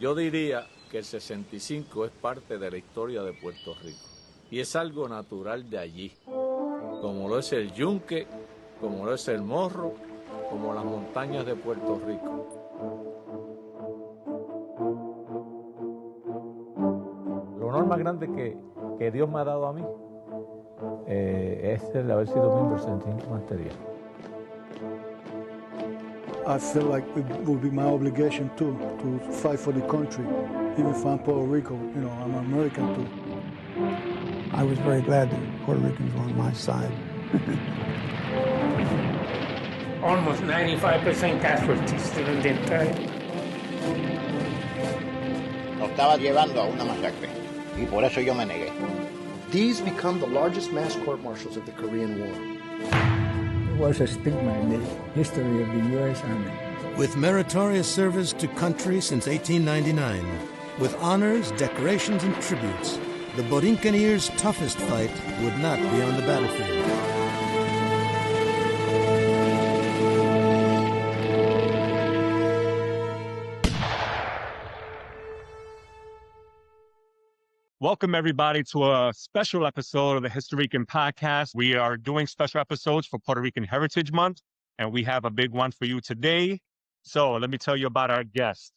Yo diría que el 65 es parte de la historia de Puerto Rico y es algo natural de allí, como lo es el yunque, como lo es el morro, como las montañas de Puerto Rico. El honor más grande que Dios me ha dado a mí es el haber sido miembro del 75 Infantería. I feel like it would be my obligation too to fight for the country, even if I'm Puerto Rico. You know, I'm American too. I was very glad that Puerto Ricans were on my side. Almost 95% casualties during the entire. Nos estaba llevando a una masacre y por eso yo me negué. These become the largest mass court-martials of the Korean War. There was a stigma in the history of the U.S. Army. With meritorious service to country since 1899, with honors, decorations, and tributes, the Borinqueneers' toughest fight would not be on the battlefield. Welcome, everybody, to a special episode of the Historican podcast. We are doing special episodes for Puerto Rican Heritage Month, and we have a big one for you today. So let me tell you about our guest.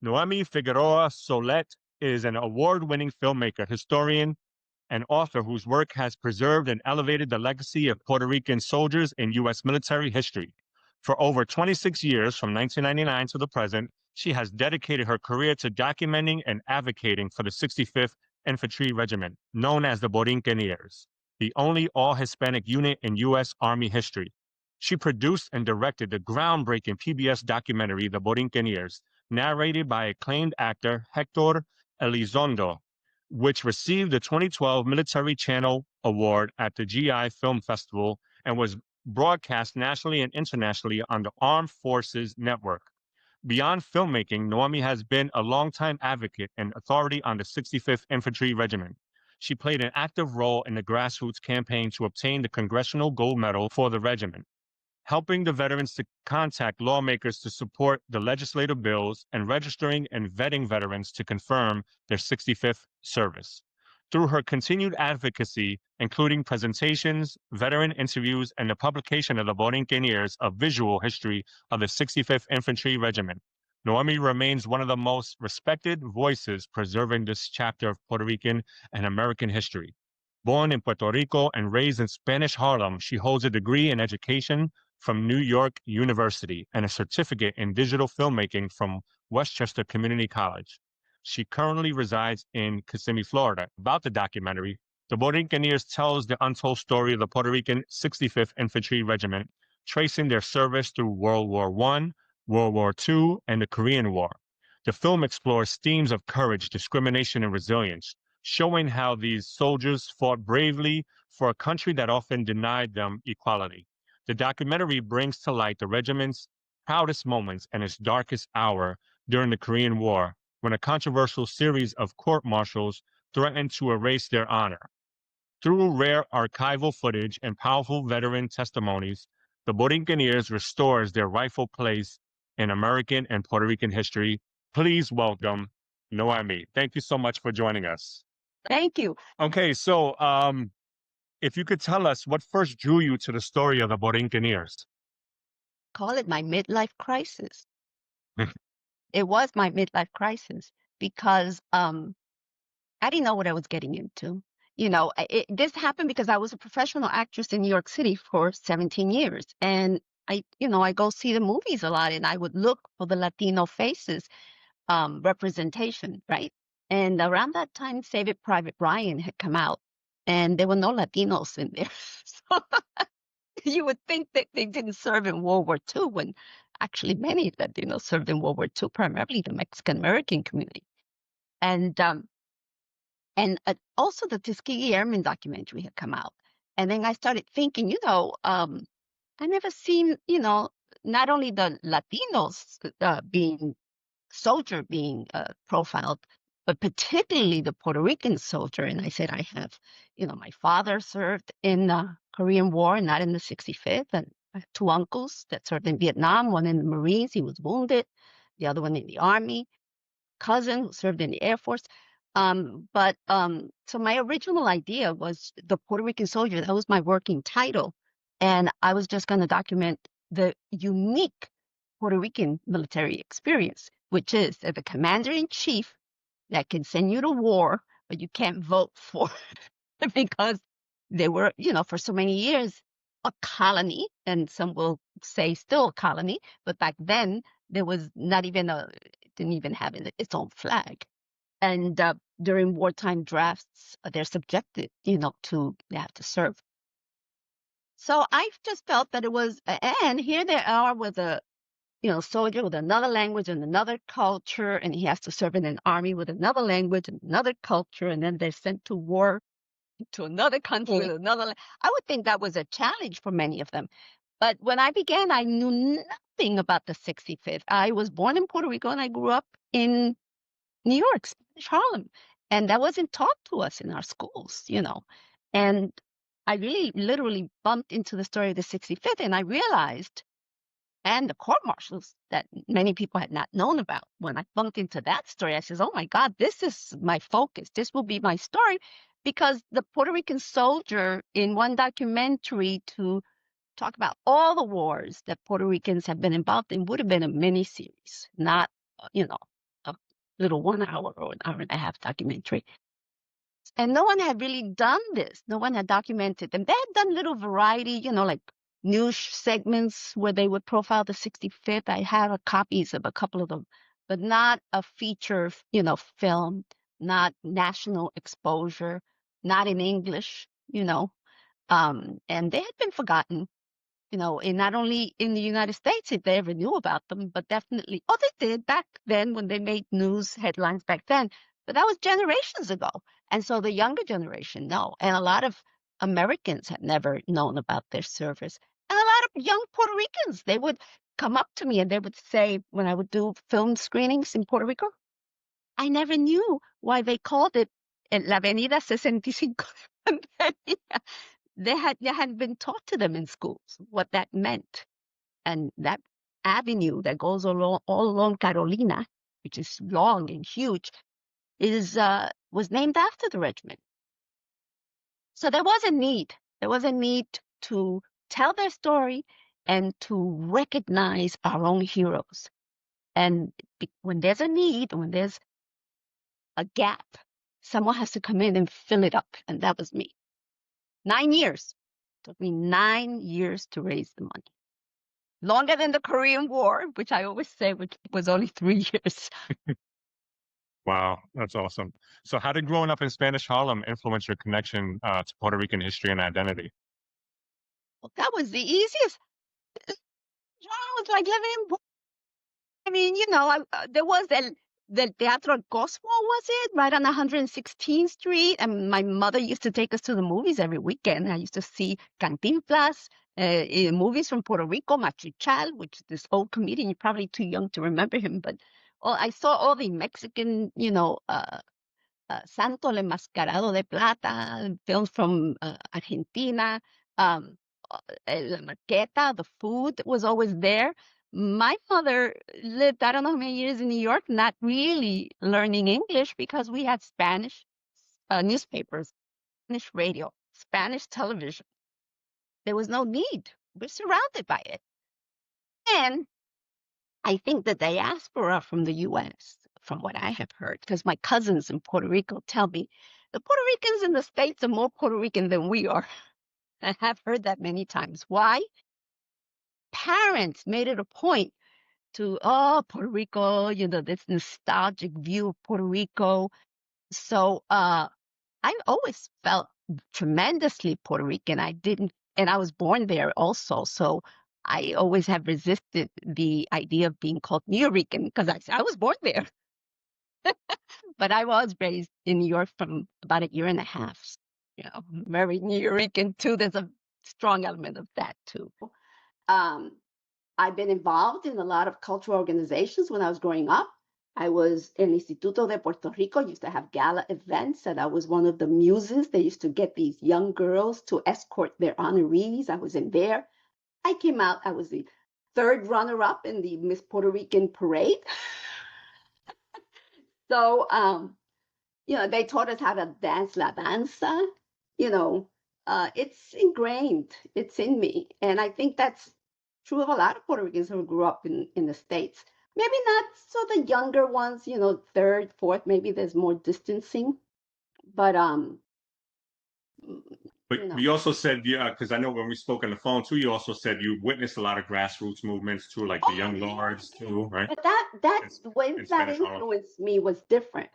Noemí Figueroa-Soulet is an award-winning filmmaker, historian, and author whose work has preserved and elevated the legacy of Puerto Rican soldiers in U.S. military history. For over 26 years, from 1999 to the present, she has dedicated her career to documenting and advocating for the 65th Infantry Regiment, known as the Borinqueneers, the only all-Hispanic unit in U.S. Army history. She produced and directed the groundbreaking PBS documentary, The Borinqueneers, narrated by acclaimed actor Hector Elizondo, which received the 2012 Military Channel Award at the GI Film Festival and was broadcast nationally and internationally on the Armed Forces Network. Beyond filmmaking, Noemi has been a longtime advocate and authority on the 65th Infantry Regiment. She played an active role in the grassroots campaign to obtain the Congressional Gold Medal for the regiment, helping the veterans to contact lawmakers to support the legislative bills and registering and vetting veterans to confirm their 65th service. Through her continued advocacy, including presentations, veteran interviews, and the publication of the Borinqueneers, a visual history of the 65th Infantry Regiment, Noemi remains one of the most respected voices preserving this chapter of Puerto Rican and American history. Born in Puerto Rico and raised in Spanish Harlem, she holds a degree in education from New York University and a certificate in digital filmmaking from Westchester Community College. She currently resides in Kissimmee, Florida. About the documentary, The Borinqueneers tells the untold story of the Puerto Rican 65th Infantry Regiment, tracing their service through World War I, World War II, and the Korean War. The film explores themes of courage, discrimination, and resilience, showing how these soldiers fought bravely for a country that often denied them equality. The documentary brings to light the regiment's proudest moments and its darkest hour during the Korean War, when a controversial series of court-martials threatened to erase their honor. Through rare archival footage and powerful veteran testimonies, the Borinqueneers restores their rightful place in American and Puerto Rican history. Please welcome Noemi. Thank you so much for joining us. Thank you. Okay, so if you could tell us what first drew you to the story of the Borinqueneers. Call it my midlife crisis. It was my midlife crisis because I didn't know what I was getting into. You know, this happened because I was a professional actress in New York City for 17 years. And I go see the movies a lot and I would look for the Latino faces representation, right? And around that time, Saving Private Ryan had come out and there were no Latinos in there. So you would think that they didn't serve in World War II when actually many Latinos served in World War II, primarily the Mexican-American community. And also the Tuskegee Airmen documentary had come out. And then I started thinking, I never seen, not only the Latinos being profiled, but particularly the Puerto Rican soldier. And I said, I have, my father served in the Korean War, not in the 65th. And I have two uncles that served in Vietnam, one in the Marines, he was wounded, the other one in the Army. cousin who served in the Air Force. So my original idea was the Puerto Rican soldier. That was my working title. And I was just going to document the unique Puerto Rican military experience, which is that the commander-in-chief that can send you to war, but you can't vote for because they were, for so many years, a colony, and some will say still a colony, but back then there was not even didn't even have its own flag. And during wartime drafts, they're subjected, they have to serve. So I just felt that it was, and here they are with a, soldier with another language and another culture, and he has to serve in an army with another language and another culture, and then they're sent to war to another country with another. I would think that was a challenge for many of them. But when I began, I knew nothing about the 65th. I was born in Puerto Rico and I grew up in New York, Spanish Harlem. And that wasn't taught to us in our schools, And I really literally bumped into the story of the 65th and I realized, and the court martials that many people had not known about. When I bumped into that story, I says, oh my God, this is my focus. This will be my story. Because the Puerto Rican soldier in one documentary to talk about all the wars that Puerto Ricans have been involved in would have been a mini series, not, a little 1 hour or an hour and a half documentary. And no one had really done this. No one had documented them. They had done little variety, like news segments where they would profile the 65th. I have copies of a couple of them, but not a feature, film, not national exposure, not in English, and they had been forgotten, and not only in the United States, if they ever knew about them, but definitely, they did back then when they made news headlines back then, but that was generations ago. And so the younger generation, no. And a lot of Americans had never known about their service. And a lot of young Puerto Ricans, they would come up to me and they would say, when I would do film screenings in Puerto Rico, I never knew why they called it La Avenida 65 de Pandemia. They hadn't been taught to them in schools what that meant. And that avenue that goes all along Carolina, which is long and huge, was named after the regiment. So there was a need. There was a need to tell their story and to recognize our own heroes. And when there's a need, when there's a gap, someone has to come in and fill it up. And that was me. 9 years. It took me 9 years to raise the money. Longer than the Korean War, which I always say which was only 3 years. Wow, that's awesome. So how did growing up in Spanish Harlem influence your connection to Puerto Rican history and identity? Well, that was the easiest. It was like living in. I mean, there was the Teatro Cosmo, was it? Right on 116th Street. And my mother used to take us to the movies every weekend. I used to see Cantinflas, movies from Puerto Rico, Machuchal, which is this old comedian. You're probably too young to remember him, but I saw all the Mexican, Santo el Enmascarado de Plata, films from Argentina, La Marqueta, the food was always there. My mother lived, I don't know how many years in New York, not really learning English because we had Spanish newspapers, Spanish radio, Spanish television. There was no need. We're surrounded by it. And I think the diaspora from the U.S., from what I have heard, because my cousins in Puerto Rico tell me, the Puerto Ricans in the States are more Puerto Rican than we are. I have heard that many times. Why? Parents made it a point to, Puerto Rico, this nostalgic view of Puerto Rico. So I always felt tremendously Puerto Rican. And I was born there also. So I always have resisted the idea of being called New Rican because I was born there. But I was raised in New York from about 1.5 years. Very New Rican too. There's a strong element of that too. I've been involved in a lot of cultural organizations when I was growing up. I was in Instituto de Puerto Rico, used to have gala events, and I was one of the muses. They used to get these young girls to escort their honorees. I was in there. I came out, I was the 3rd runner-up in the Miss Puerto Rican parade. So, they taught us how to dance la danza. It's ingrained. It's in me. And I think that's true of a lot of Puerto Ricans who grew up in the States. Maybe not so the younger ones, third, fourth, maybe there's more distancing. But you also said, because I know when we spoke on the phone too, you also said you witnessed a lot of grassroots movements too, like the Young Lords too, right? But the way that influenced me was different.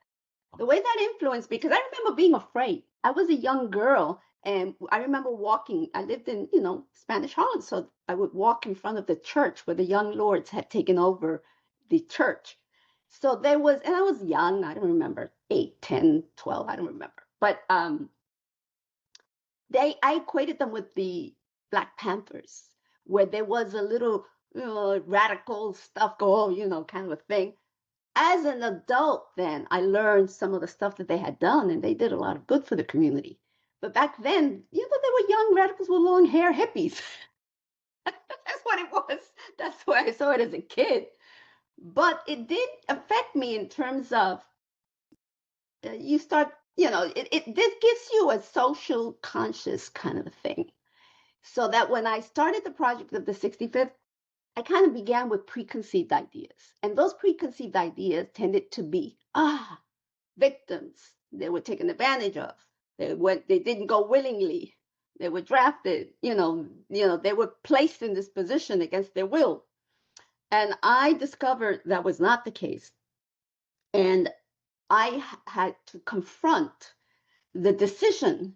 The way that influenced me, because I remember being afraid. I was a young girl, and I remember walking. I lived in, Spanish Harlem, so I would walk in front of the church where the Young Lords had taken over the church. So there was, and I was young. I don't remember, 8, 10, 12. I don't remember. But I equated them with the Black Panthers, where there was a little radical stuff kind of a thing. As an adult, then I learned some of the stuff that they had done, and they did a lot of good for the community. But back then, they were young radicals with long hair, hippies. That's what it was. That's why I saw it as a kid. But it did affect me in terms of you start, this gives you a social conscious kind of a thing. So that when I started the project of the 65th, I kind of began with preconceived ideas. And those preconceived ideas tended to be, victims. They were taken advantage of. They didn't go willingly. They were drafted, they were placed in this position against their will. And I discovered that was not the case. And I had to confront the decision.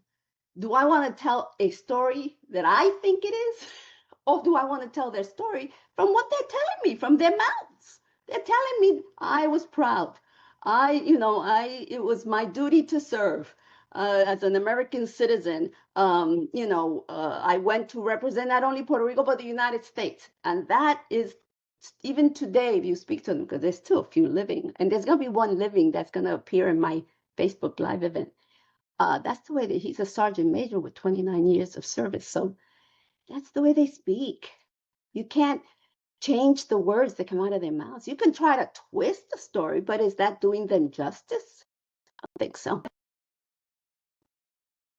Do I want to tell a story that I think it is? Or do I want to tell their story from what they're telling me, from their mouths? They're telling me I was proud. It was my duty to serve as an American citizen. I went to represent not only Puerto Rico, but the United States. And that is, even today, if you speak to them, because there's still a few living, and there's going to be one living that's going to appear in my Facebook Live event. That's the way that he's a sergeant major with 29 years of service. So that's the way they speak. You can't change the words that come out of their mouths. You can try to twist the story, but is that doing them justice? I don't think so.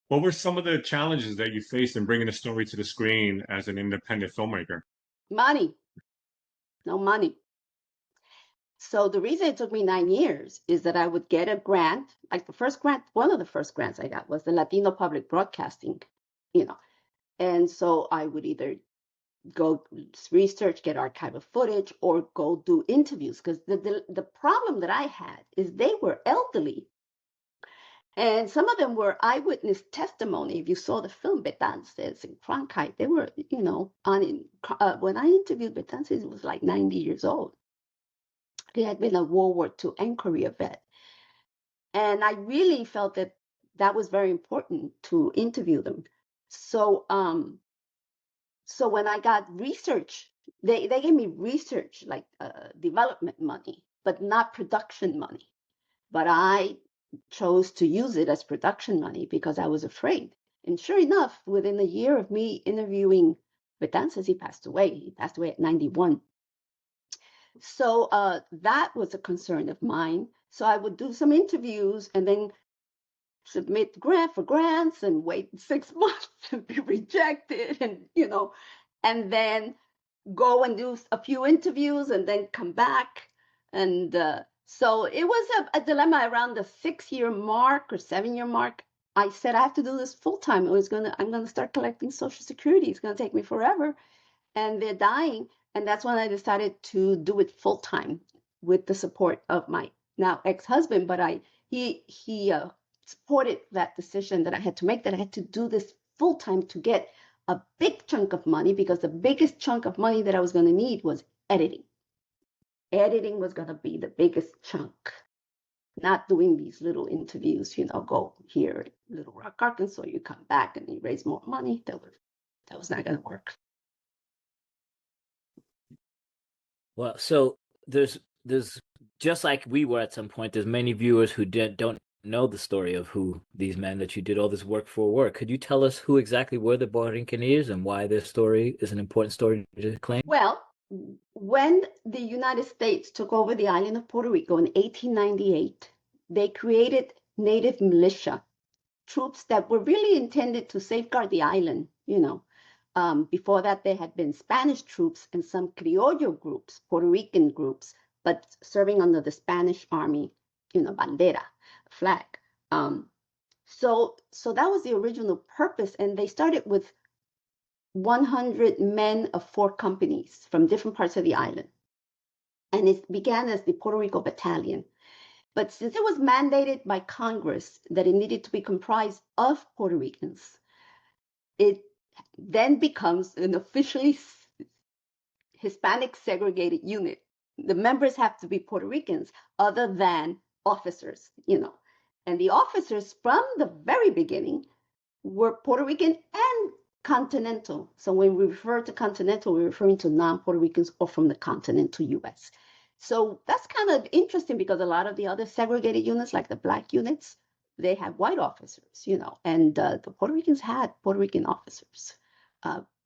What were some of the challenges that you faced in bringing a story to the screen as an independent filmmaker? Money. No money. So the reason it took me 9 years is that I would get a grant. Like the first grant, one of the first grants I got was the Latino Public Broadcasting, And so I would either go research, get archival footage, or go do interviews. Because the problem that I had is they were elderly. And some of them were eyewitness testimony. If you saw the film Betances and Cronkite, they were, when I interviewed Betances, he was like 90 years old. He had been a World War II and Korea vet. And I really felt that that was very important to interview them. So when I got research, they gave me research, like development money, but not production money. But I chose to use it as production money because I was afraid. And sure enough, within a year of me interviewing Betances, he passed away. He passed away at 91. So that was a concern of mine. So I would do some interviews and then submit grants and wait 6 months and be rejected, and then go and do a few interviews and then come back. And so it was a dilemma around the 6-year mark or 7-year mark. I said, I have to do this full time. I'm gonna start collecting Social Security. It's gonna take me forever. And they're dying. And that's when I decided to do it full time with the support of my now ex-husband. But he supported that decision that I had to make, that I had to do this full time to get a big chunk of money, because the biggest chunk of money that I was going to need was editing. Editing was going to be the biggest chunk, not doing these little interviews, go here, Little Rock, Arkansas, you come back and you raise more money. That was not going to work. Well, so there's just like we were at some point, there's many viewers who don't know the story of who these men that you did all this work for were. Could you tell us who exactly were the Borinqueneers and why their story is an important story to claim? Well, when the United States took over the island of Puerto Rico in 1898, they created native militia troops that were really intended to safeguard the island, before that, there had been Spanish troops and some Criollo groups, Puerto Rican groups, but serving under the Spanish army, bandera, flag. So that was the original purpose, and they started with 100 men of 4 companies from different parts of the island. And it began as the Puerto Rico Battalion. But since it was mandated by Congress that it needed to be comprised of Puerto Ricans, it then becomes an officially Hispanic segregated unit. The members have to be Puerto Ricans other than officers, And the officers from the very beginning were Puerto Rican and continental. So when we refer to continental, we're referring to non-Puerto Ricans or from the continental US. So that's kind of interesting because a lot of the other segregated units, like the Black units, they had white officers, and the Puerto Ricans had Puerto Rican officers.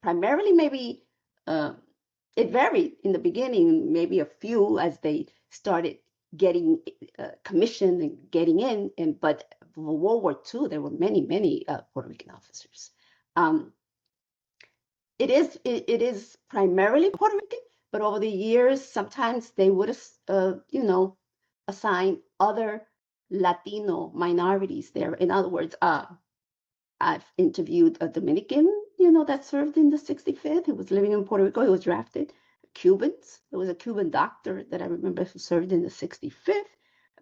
Primarily, maybe it varied in the beginning, maybe a few as they started getting commissioned and getting in. But for World War II, there were many Puerto Rican officers. It is primarily Puerto Rican, but over the years, sometimes they would assign other Latino minorities there. In other words, I've interviewed a Dominican, that served in the 65th. He was living in Puerto Rico. He was drafted. Cubans. There was a Cuban doctor that I remember who served in the 65th.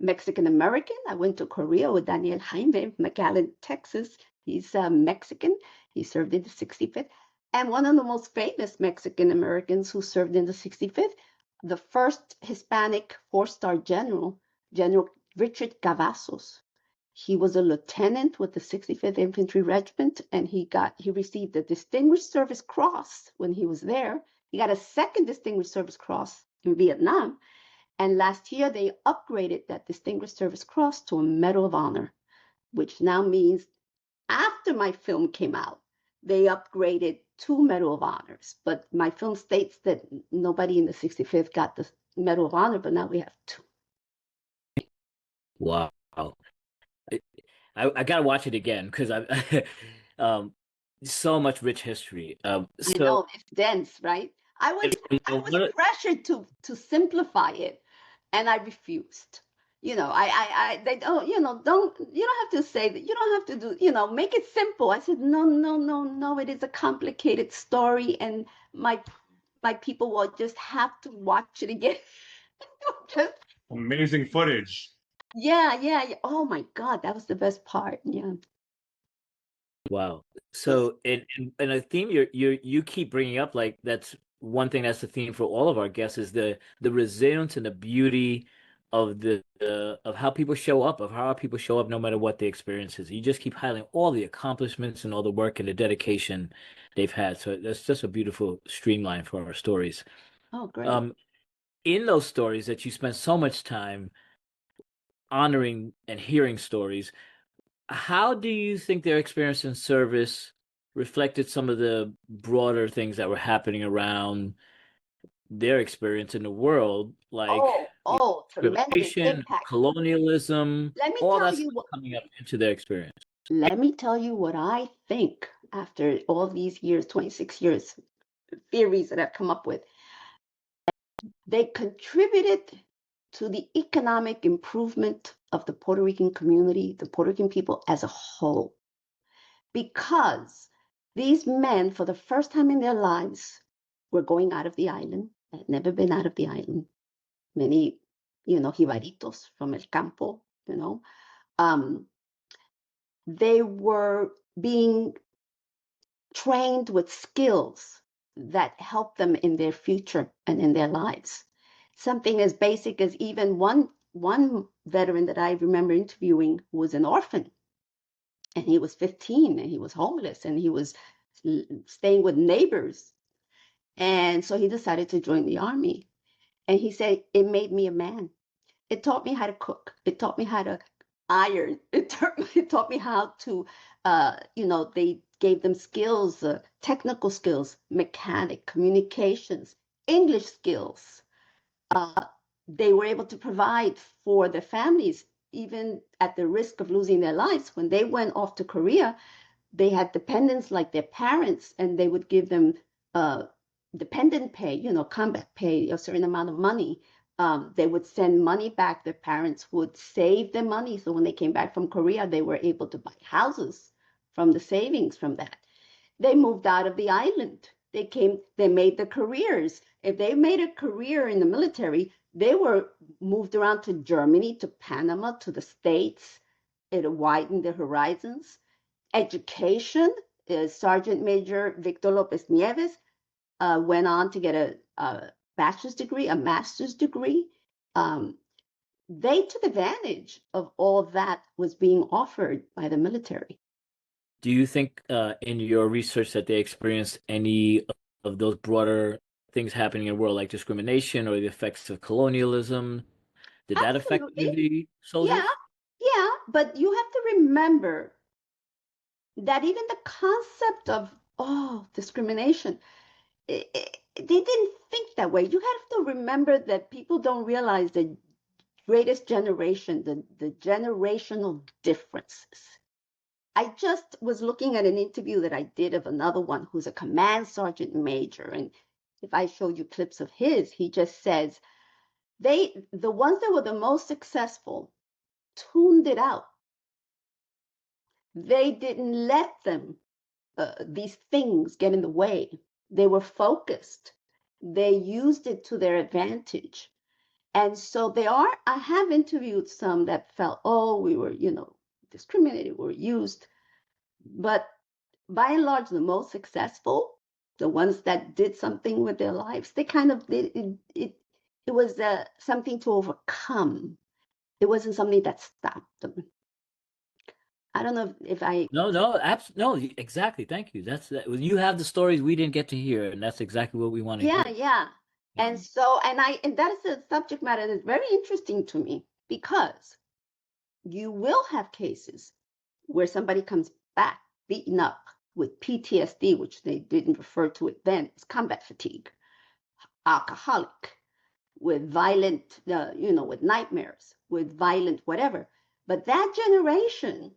Mexican American. I went to Korea with Daniel Jaime, McAllen, Texas. He's Mexican. He served in the 65th. And one of the most famous Mexican Americans who served in the 65th, the first Hispanic 4-star general, General Richard Cavazos. He was a lieutenant with the 65th Infantry Regiment, and he received a Distinguished Service Cross when he was there. He got a second Distinguished Service Cross in Vietnam, and last year they upgraded that Distinguished Service Cross to a Medal of Honor, which now means after my film came out, they upgraded 2 Medal of Honors. But my film states that nobody in the 65th got the Medal of Honor, but now we have 2. Wow. I gotta watch it again because I so much rich history. I know it's dense, right? I was pressured to simplify it, and I refused. They don't, you don't have to say that, you don't have to do, make it simple. I said, no, it is a complicated story, and my people will just have to watch it again. Amazing footage. Yeah. Oh my God, that was the best part. Yeah. Wow. So, and a theme you keep bringing up, like that's one thing that's the theme for all of our guests is the resilience and the beauty of of how people show up, no matter what the experience is. You just keep highlighting all the accomplishments and all the work and the dedication they've had. So that's just a beautiful streamline for our stories. Oh, great. In those stories that you spend so much time honoring and hearing stories, how do you think their experience in service reflected some of the broader things that were happening around their experience in the world, like tremendous impact. colonialism, all that's coming up into their experience? Let me tell you what I think after all these years, 26 years, theories that I've come up with. They contributed to the economic improvement of the Puerto Rican community, the Puerto Rican people as a whole. Because these men, for the first time in their lives, were going out of the island. They had never been out of the island. Many, jibaritos from el campo, they were being trained with skills that help them in their future and in their lives. Something as basic as even one veteran that I remember interviewing was an orphan, and he was 15 and he was homeless and he was staying with neighbors. And so he decided to join the army. And he said, it made me a man. It taught me how to cook. It taught me how to iron. It taught me how to, they gave them skills, technical skills, mechanic, communications, English skills. They were able to provide for their families, even at the risk of losing their lives. When they went off to Korea, they had dependents like their parents, and they would give them dependent pay, combat pay, a certain amount of money. They would send money back. Their parents would save their money. So when they came back from Korea, they were able to buy houses from the savings from that. They moved out of the island. They made their careers. If they made a career in the military, they were moved around to Germany, to Panama, to the States. It widened their horizons. Education, Sergeant Major Victor Lopez Nieves went on to get a bachelor's degree, a master's degree. They took advantage of all that was being offered by the military. Do you think in your research that they experienced any of those broader things happening in the world, like discrimination or the effects of colonialism? Did that affect the soldiers? Yeah, but you have to remember that even the concept of discrimination, they didn't think that way. You have to remember that people don't realize the greatest generation, the generational differences. I just was looking at an interview that I did of another one who's a command sergeant major. And if I show you clips of his, he just says, the ones that were the most successful tuned it out. They didn't let them, these things get in the way. They were focused. They used it to their advantage. And so I have interviewed some that felt, we were, discriminated, were used. But by and large, the most successful, the ones that did something with their lives, they kind of did it. It was something to overcome. It wasn't something that stopped them. I don't know if I. No, exactly. Thank you. You have the stories we didn't get to hear, and that's exactly what we want to hear. Yeah. And so, and that is a subject matter that's very interesting to me, because you will have cases where somebody comes back beaten up with PTSD, which they didn't refer to it then as combat fatigue, alcoholic, with violent, with nightmares, with violent whatever. But that generation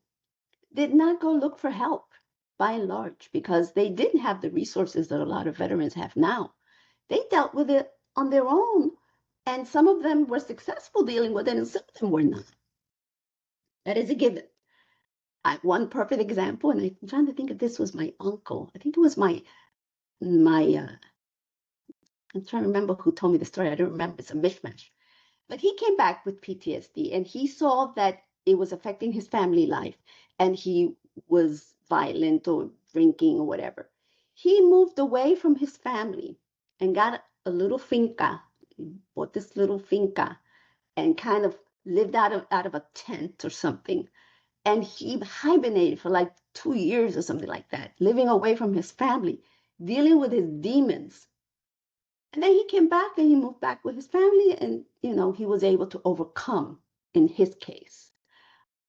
did not go look for help, by and large, because they didn't have the resources that a lot of veterans have now. They dealt with it on their own, and some of them were successful dealing with it, and some of them were not. That is a given. One perfect example, and I'm trying to think if this was my uncle. I think it was my I'm trying to remember who told me the story. I don't remember. It's a mishmash. But he came back with PTSD, and he saw that it was affecting his family life, and he was violent or drinking or whatever. He moved away from his family and got a little finca. He bought this little finca and kind of lived out of a tent or something. And he hibernated for like 2 years or something like that, living away from his family, dealing with his demons. And then he came back and he moved back with his family, and, he was able to overcome in his case.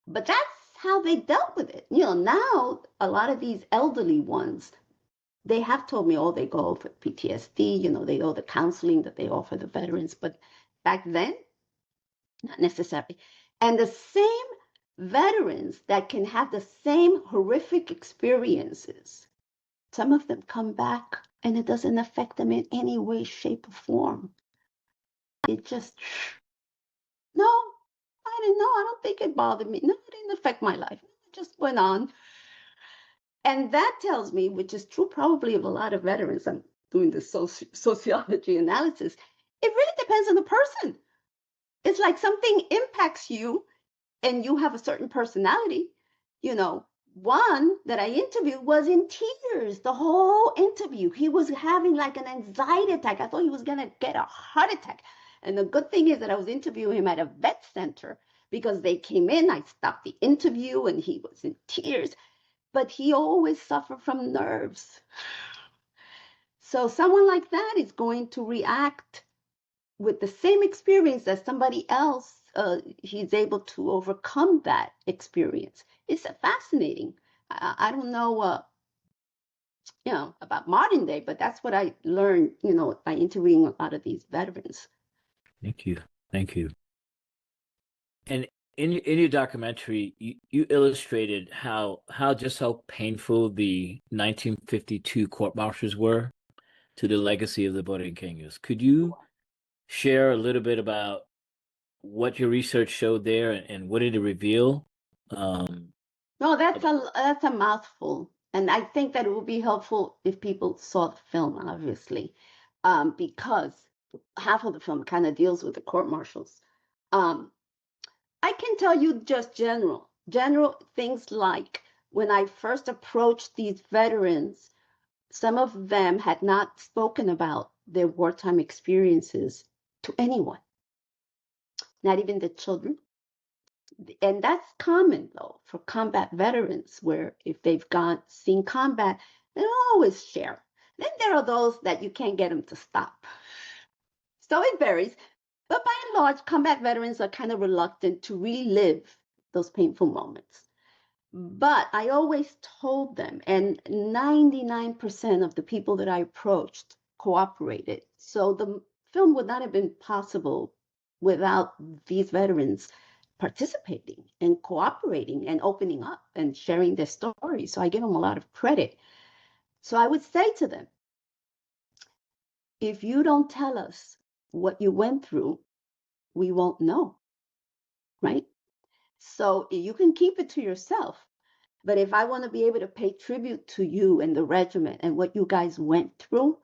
But that's how they dealt with it. Now a lot of these elderly ones, they have told me, they go for PTSD, they go the counseling that they offer the veterans. But back then, not necessarily. And the same veterans that can have the same horrific experiences, some of them come back and it doesn't affect them in any way, shape, or form. It just, no, I didn't know. I don't think it bothered me. No, it didn't affect my life. It just went on. And that tells me, which is true probably of a lot of veterans, I'm doing the sociology analysis, it really depends on the person. It's like something impacts you and you have a certain personality. One that I interviewed was in tears the whole interview. He was having like an anxiety attack. I thought he was going to get a heart attack. And the good thing is that I was interviewing him at a vet center, because they came in, I stopped the interview, and he was in tears. But he always suffered from nerves. So someone like that is going to react with the same experience as somebody else. He's able to overcome that experience. It's fascinating. I don't know about modern day, but that's what I learned, by interviewing a lot of these veterans. Thank you. And in your documentary, you illustrated how painful the 1952 court-martials were to the legacy of the Borinqueneers. Could you share a little bit about what your research showed there and what did it reveal? No, that's a mouthful, and I think that it would be helpful if people saw the film, obviously, because half of the film kind of deals with the court-martials. I can tell you just general things like when I first approached these veterans, some of them had not spoken about their wartime experiences to anyone, not even the children. And that's common, though, for combat veterans, where if they've seen combat, they don't always share. Then there are those that you can't get them to stop. So it varies. But by and large, combat veterans are kind of reluctant to relive those painful moments. But I always told them, and 99% of the people that I approached cooperated. So the film would not have been possible without these veterans participating and cooperating and opening up and sharing their stories. So I give them a lot of credit. So I would say to them, if you don't tell us what you went through, we won't know, right? So you can keep it to yourself. But if I want to be able to pay tribute to you and the regiment and what you guys went through,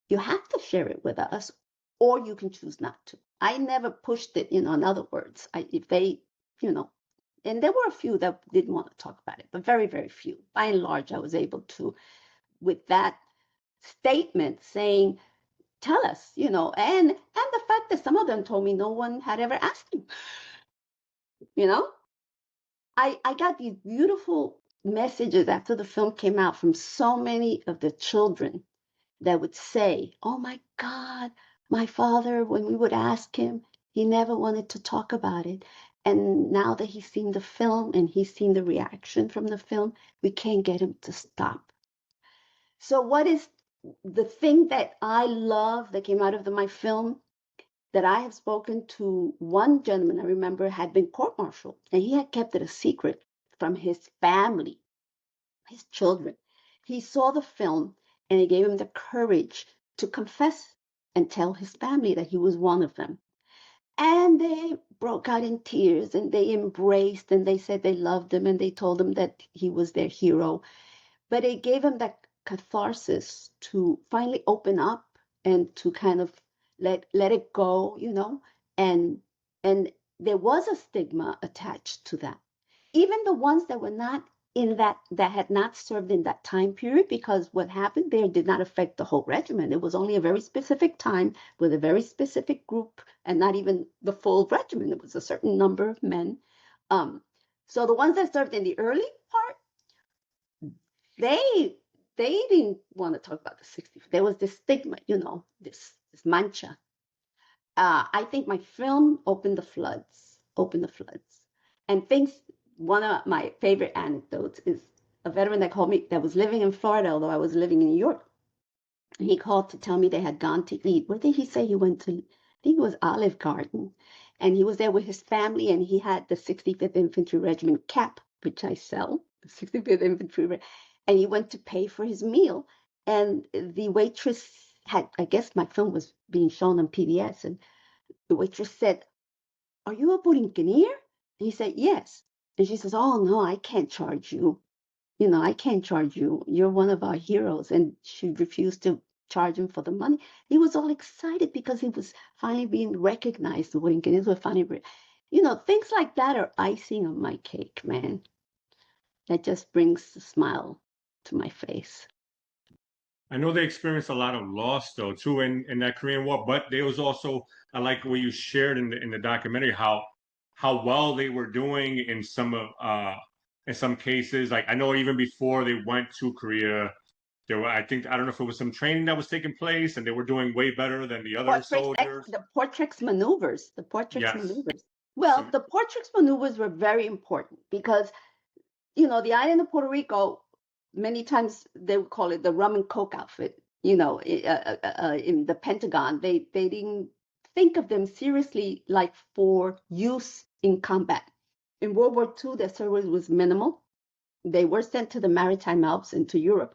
you have to share it with us, or you can choose not to. I never pushed it, in other words, if they, and there were a few that didn't want to talk about it, but very, very few. By and large, I was able to, with that statement saying, tell us, and the fact that some of them told me no one had ever asked them, I got these beautiful messages after the film came out from so many of the children that would say, oh my God, my father, when we would ask him, he never wanted to talk about it. And now that he's seen the film and he's seen the reaction from the film, we can't get him to stop. So what is the thing that I love that came out of my film? That I have spoken to one gentleman I remember had been court-martialed, and he had kept it a secret from his family, his children. He saw the film, and it gave him the courage to confess and tell his family that he was one of them. And they broke out in tears, and they embraced, and they said they loved him, and they told him that he was their hero. But it gave him that catharsis to finally open up and to kind of let it go, and there was a stigma attached to that. Even the ones that were not in that had not served in that time period, because what happened there did not affect the whole regiment. It was only a very specific time with a very specific group, and not even the full regiment. It was a certain number of men. So the ones that served in the early part, they didn't want to talk about the 60s. There was this stigma, this mancha. I think my film opened the floods. And one of my favorite anecdotes is a veteran that called me that was living in Florida, although I was living in New York. And he called to tell me they had gone to eat. Where did he say he went to? I think it was Olive Garden. And he was there with his family, and he had the 65th Infantry Regiment cap, which I sell, the 65th Infantry Regiment. And he went to pay for his meal. And the waitress I guess my film was being shown on PBS, and the waitress said, "Are you a Borinqueneer?" And he said, "Yes." And she says, "Oh, no, I can't charge you. I can't charge you. You're one of our heroes." And she refused to charge him for the money. He was all excited because he was finally being recognized. The Borinqueneers were finally, things like that are icing on my cake, man. That just brings a smile to my face. I know they experienced a lot of loss though too in that Korean War, but there was also, I like what you shared in the documentary, how well they were doing in some cases. Like I know even before they went to Korea, there were, I don't know if it was some training that was taking place, and they were doing way better than the other soldiers. The Portrix maneuvers. Yes. Well, the Portrix maneuvers were very important because, the island of Puerto Rico many times they would call it the rum and coke outfit. You know, in the Pentagon, they didn't think of them seriously like for use in combat. In World War II, their service was minimal. They were sent to the Maritime Alps and to Europe,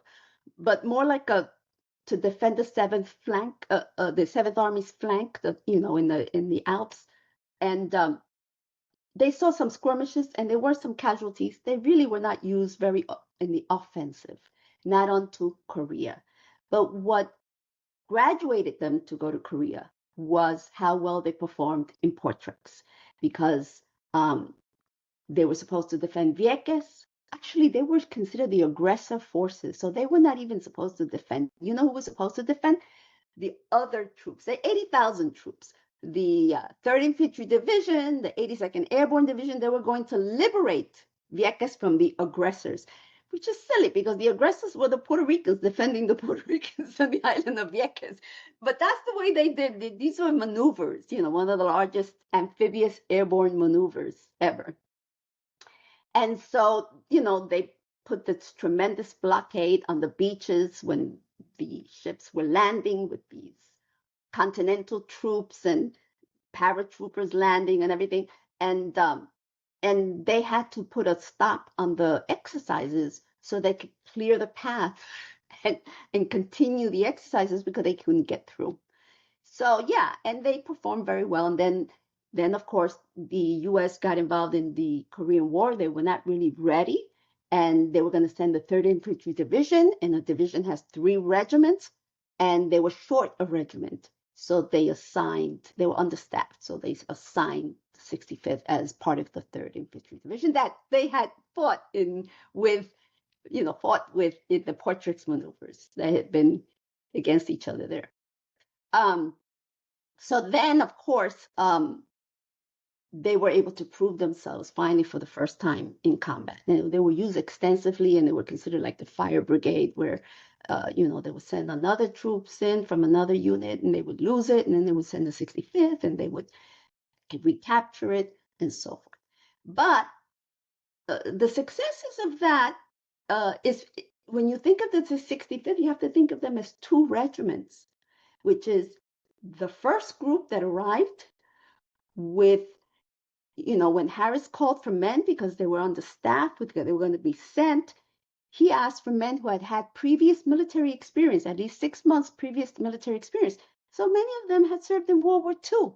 but more like to defend the Seventh flank, the Seventh Army's flank, you know, in the Alps, and they saw some skirmishes and there were some casualties. They really were not used very in the offensive, not onto Korea. But what graduated them to go to Korea was how well they performed in portraits, because they were supposed to defend Vieques. Actually, they were considered the aggressor forces, so they were not even supposed to defend. You know who was supposed to defend? The other troops, the 80,000 troops, the 3rd Infantry Division, the 82nd Airborne Division. They were going to liberate Vieques from the aggressors, which is silly because the aggressors were the Puerto Ricans defending the Puerto Ricans on the island of Vieques. But that's the way they did. These were maneuvers, you know, one of the largest amphibious airborne maneuvers ever. And so, you know, they put this tremendous blockade on the beaches when the ships were landing with these continental troops and paratroopers landing and everything. And they had to put a stop on the exercises so they could clear the path and continue the exercises because they couldn't get through. So yeah, and they performed very well. And then of course, the U.S. got involved in the Korean War. They were not really ready, and they were going to send the 3rd Infantry Division, and a division has 3 regiments, and they were short a regiment. So they were understaffed, so they assigned the 65th as part of the 3rd Infantry Division that they had fought with in the portraits maneuvers. They had been against each other there. So then, of course, they were able to prove themselves finally for the first time in combat. They were used extensively, and they were considered like the fire brigade, where they would send another troops in from another unit, and they would lose it, and then they would send the 65th, and they would recapture it, and so forth. But the successes of that is, when you think of the 65th, you have to think of them as 2 regiments, which is the first group that arrived with, when Harris called for men because they were understaffed, because they were going to be sent, he asked for men who had had previous military experience, at least 6 months previous military experience. So many of them had served in World War II.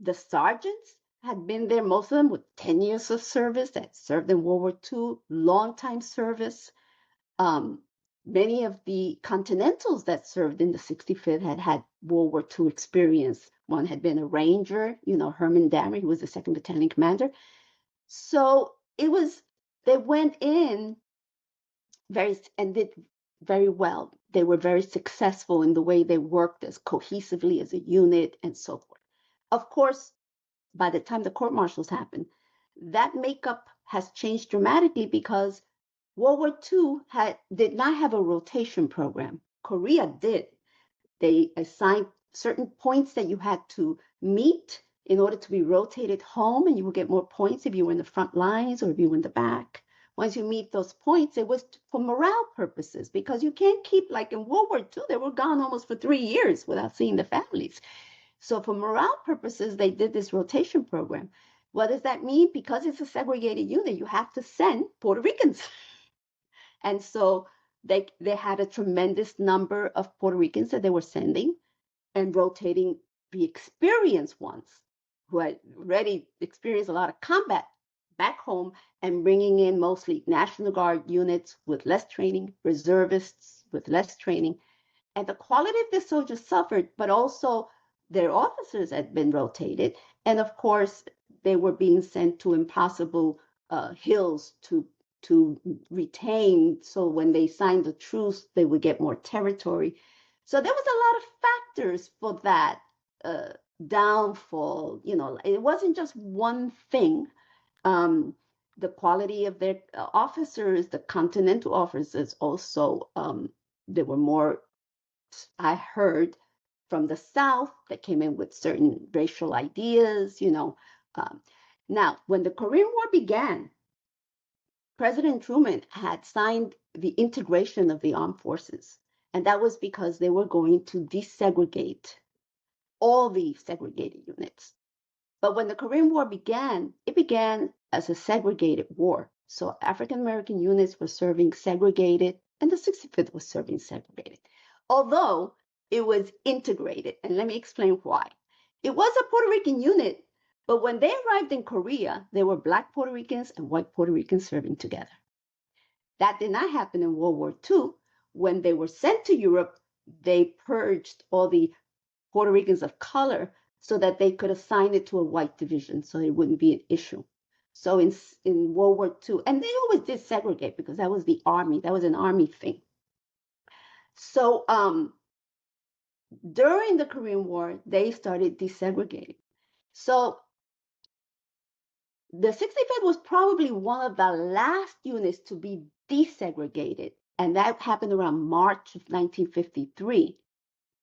The sergeants had been there, most of them with 10 years of service, that served in World War II, long time service. Many of the Continentals that served in the 65th had World War II experience. One had been a ranger, Herman Dammer, who was the 2nd Battalion commander. So they went in and did very well. They were very successful in the way they worked as cohesively as a unit and so forth. Of course, by the time the court-martials happened, that makeup has changed dramatically because World War II did not have a rotation program. Korea did. They assigned certain points that you had to meet in order to be rotated home, and you would get more points if you were in the front lines or if you were in the back. Once you meet those points, it was for morale purposes, because you can't keep, like in World War II, they were gone almost for 3 years without seeing the families. So for morale purposes, they did this rotation program. What does that mean? Because it's a segregated unit, you have to send Puerto Ricans. And so they had a tremendous number of Puerto Ricans that they were sending and rotating the experienced ones who had already experienced a lot of combat back home, and bringing in mostly National Guard units with less training, reservists with less training. And the quality of the soldiers suffered, but also their officers had been rotated. And of course, they were being sent to impossible hills to retain. So when they signed the truce, they would get more territory. So there was a lot of factors for that downfall. It wasn't just one thing. The quality of their officers, the Continental officers also, there were more, I heard, from the South that came in with certain racial ideas, Now, when the Korean War began, President Truman had signed the integration of the armed forces, and that was because they were going to desegregate all the segregated units. But when the Korean War began, it began as a segregated war. So African American units were serving segregated, and the 65th was serving segregated. Although it was integrated, and let me explain why. It was a Puerto Rican unit, but when they arrived in Korea, there were Black Puerto Ricans and white Puerto Ricans serving together. That did not happen in World War II. When they were sent to Europe, they purged all the Puerto Ricans of color so that they could assign it to a white division so it wouldn't be an issue. So in World War II, and they always did segregate because that was the army, that was an army thing. So during the Korean War, they started desegregating. So the 65th was probably one of the last units to be desegregated, and that happened around March of 1953.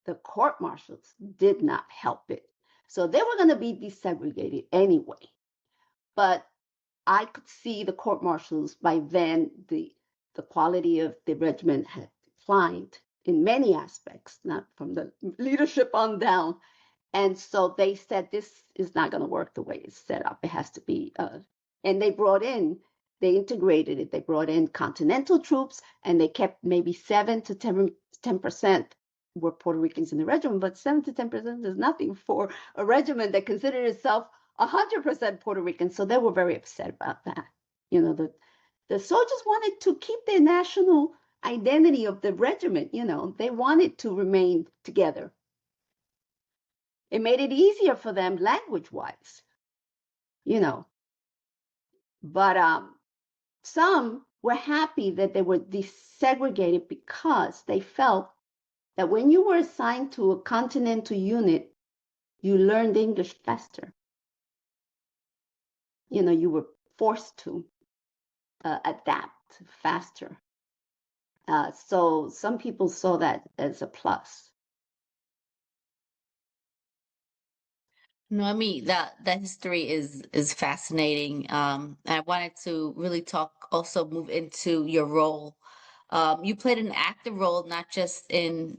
The court-martials did not help it. So they were going to be desegregated anyway. But I could see the court-martials by then, the quality of the regiment had declined in many aspects, not from the leadership on down. And so they said, this is not going to work the way it's set up. It has to be, and they integrated it. They brought in continental troops, and they kept maybe 7 to 10% were Puerto Ricans in the regiment, but 7 to 10% is nothing for a regiment that considered itself 100% Puerto Rican. So they were very upset about that. You know, the soldiers wanted to keep their national identity of the regiment. You know, they wanted to remain together. It made it easier for them language-wise, you know. But some were happy that they were desegregated because they felt that when you were assigned to a continental unit, you learned English faster. You know, you were forced to adapt faster. So some people saw that as a plus. Noemi, that history is fascinating. I wanted to really also move into your role. You played an active role, not just in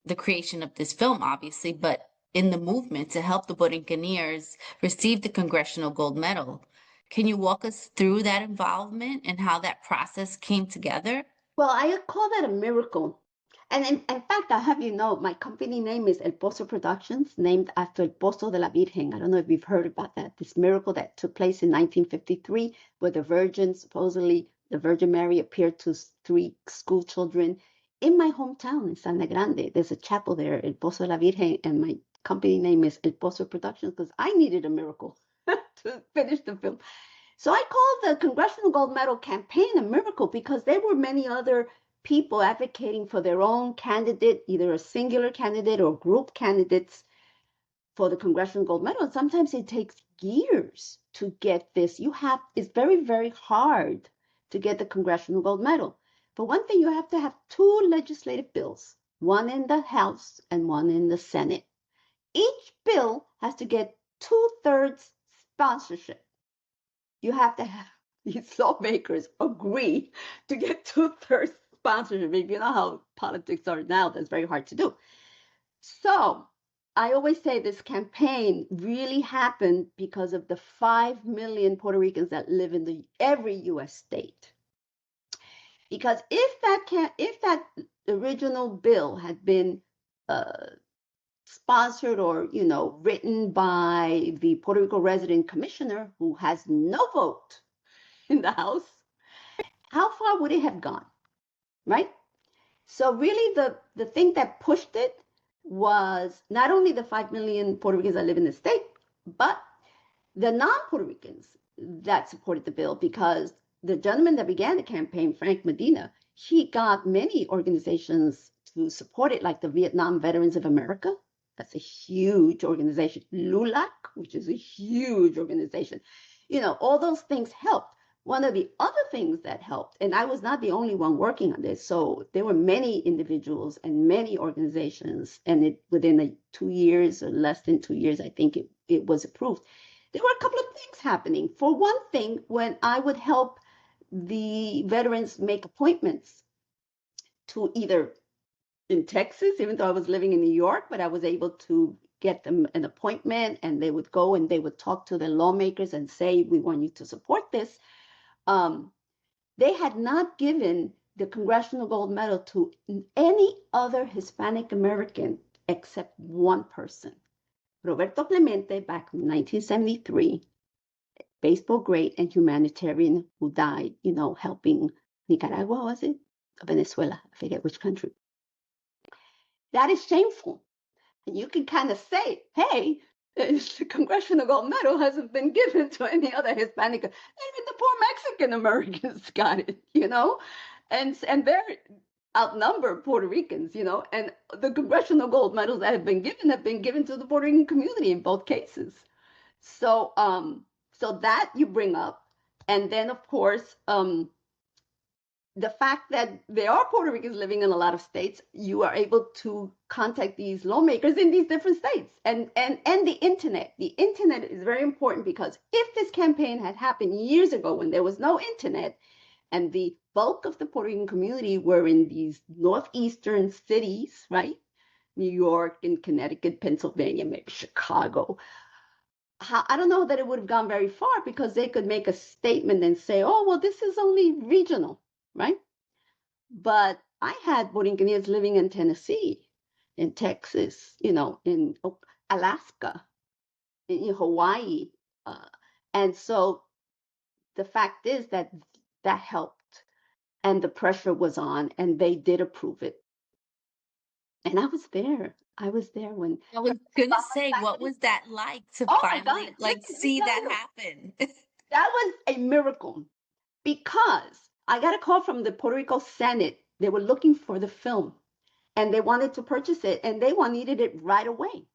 the creation of this film, obviously, but in the movement to help the Borinqueneers receive the Congressional Gold Medal. Can you walk us through that involvement and how that process came together? Well, I call that a miracle. And in fact, I have you know, my company name is El Pozo Productions, named after El Pozo de la Virgen. I don't know if you've heard about that, this miracle that took place in 1953, where the Virgin Mary appeared to 3 school children in my hometown in Santa Grande. There's a chapel there, El Pozo de la Virgen, and my company name is El Pozo Productions because I needed a miracle to finish the film. So I call the Congressional Gold Medal campaign a miracle because there were many other people advocating for their own candidate, either a singular candidate or group candidates for the Congressional Gold Medal. And sometimes it takes years to get this. It's very, very hard to get the Congressional Gold Medal. For one thing, you have to have 2 legislative bills, one in the House and one in the Senate. Each bill has to get 2/3 sponsorship. You have to have these lawmakers agree to get 2/3 sponsorship. If you know how politics are now, that's very hard to do. So I always say this campaign really happened because of the 5 million Puerto Ricans that live in every U.S. state. Because if that original bill had been sponsored or, you know, written by the Puerto Rico resident commissioner who has no vote in the House, how far would it have gone, right? So really the thing that pushed it was not only the 5 million Puerto Ricans that live in the state, but the non-Puerto Ricans that supported the bill, because the gentleman that began the campaign, Frank Medina, he got many organizations to support it, like the Vietnam Veterans of America. That's a huge organization. LULAC, which is a huge organization. You know, all those things helped. One of the other things that helped, and I was not the only one working on this, so there were many individuals and many organizations, and within 2 years or less than 2 years, I think it was approved. There were a couple of things happening. For one thing, when I would help the veterans make appointments to either in Texas, even though I was living in New York, but I was able to get them an appointment, and they would go and they would talk to the lawmakers and say, we want you to support this. They had not given the Congressional Gold Medal to any other Hispanic American except one person. Roberto Clemente, back in 1973, baseball great and humanitarian who died, helping Nicaragua, was it? Venezuela, I forget which country. That is shameful. And you can kind of say, hey, the Congressional Gold Medal hasn't been given to any other Hispanic. Even the poor Mexican Americans got it, and they're outnumbered Puerto Ricans, and the Congressional Gold Medals that have been given to the Puerto Rican community in both cases. So, so that you bring up, and then of course, the fact that there are Puerto Ricans living in a lot of states, you are able to contact these lawmakers in these different states, and the internet. The internet is very important, because if this campaign had happened years ago when there was no internet, and the bulk of the Puerto Rican community were in these northeastern cities, right? New York and Connecticut, Pennsylvania, maybe Chicago. I don't know that it would have gone very far, because they could make a statement and say, oh, well, this is only regional, right? But I had Borinqueneers living in Tennessee, in Texas, in Alaska, in Hawaii. And so the fact is that helped, and the pressure was on, and they did approve it. And I was there. When I was gonna say, what was that like to finally see that happen? That was a miracle, because I got a call from the Puerto Rico Senate. They were looking for the film, and they wanted to purchase it, and they needed it right away.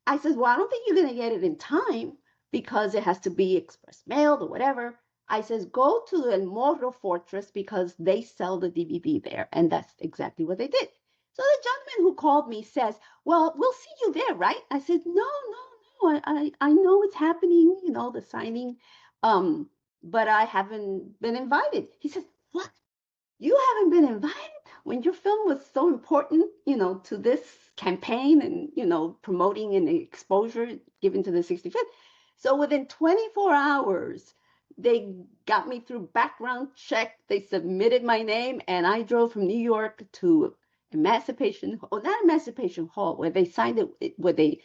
I said, well, I don't think you're going to get it in time, because it has to be express mailed or whatever. I says, go to the El Morro Fortress, because they sell the DVD there. And that's exactly what they did. So the gentleman who called me says, well, we'll see you there, right? I said, no. I know it's happening, the signing, but I haven't been invited. He says, what? You haven't been invited when your film was so important, to this campaign and, promoting and exposure given to the 65th. So within 24 hours, they got me through background check. They submitted my name, and I drove from New York to not Emancipation Hall, where they signed it, where they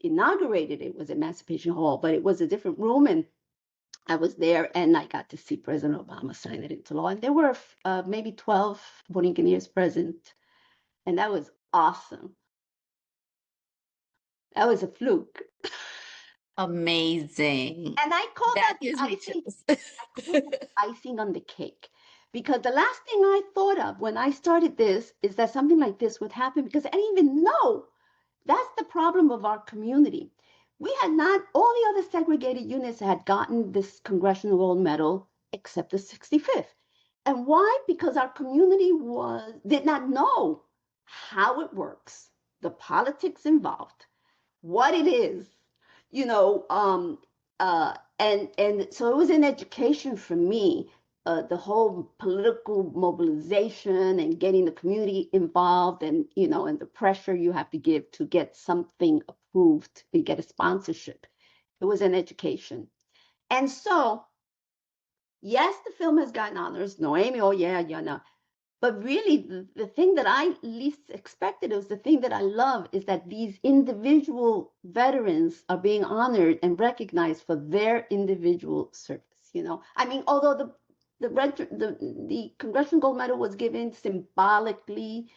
inaugurated it was Emancipation Hall, but it was a different room, and I was there, and I got to see President Obama sign it into law. And there were maybe 12 Borinqueneers present, and that was awesome. That was a fluke. Amazing. And I call that icing on the cake. Because the last thing I thought of when I started this is that something like this would happen, because I didn't even know. That's the problem of our community. We had not, all the other segregated units had gotten this Congressional Gold Medal except the 65th. And why? Because our community did not know how it works, the politics involved, what it is, and so it was an education for me, the whole political mobilization and getting the community involved, and and the pressure you have to give to get something approved and get a sponsorship. It was an education. And so, yes, the film has gotten honors. Noemi, oh yeah, no. But really, the thing that I least expected, was the thing that I love, is that these individual veterans are being honored and recognized for their individual service. I mean, although the Congressional Gold Medal was given symbolically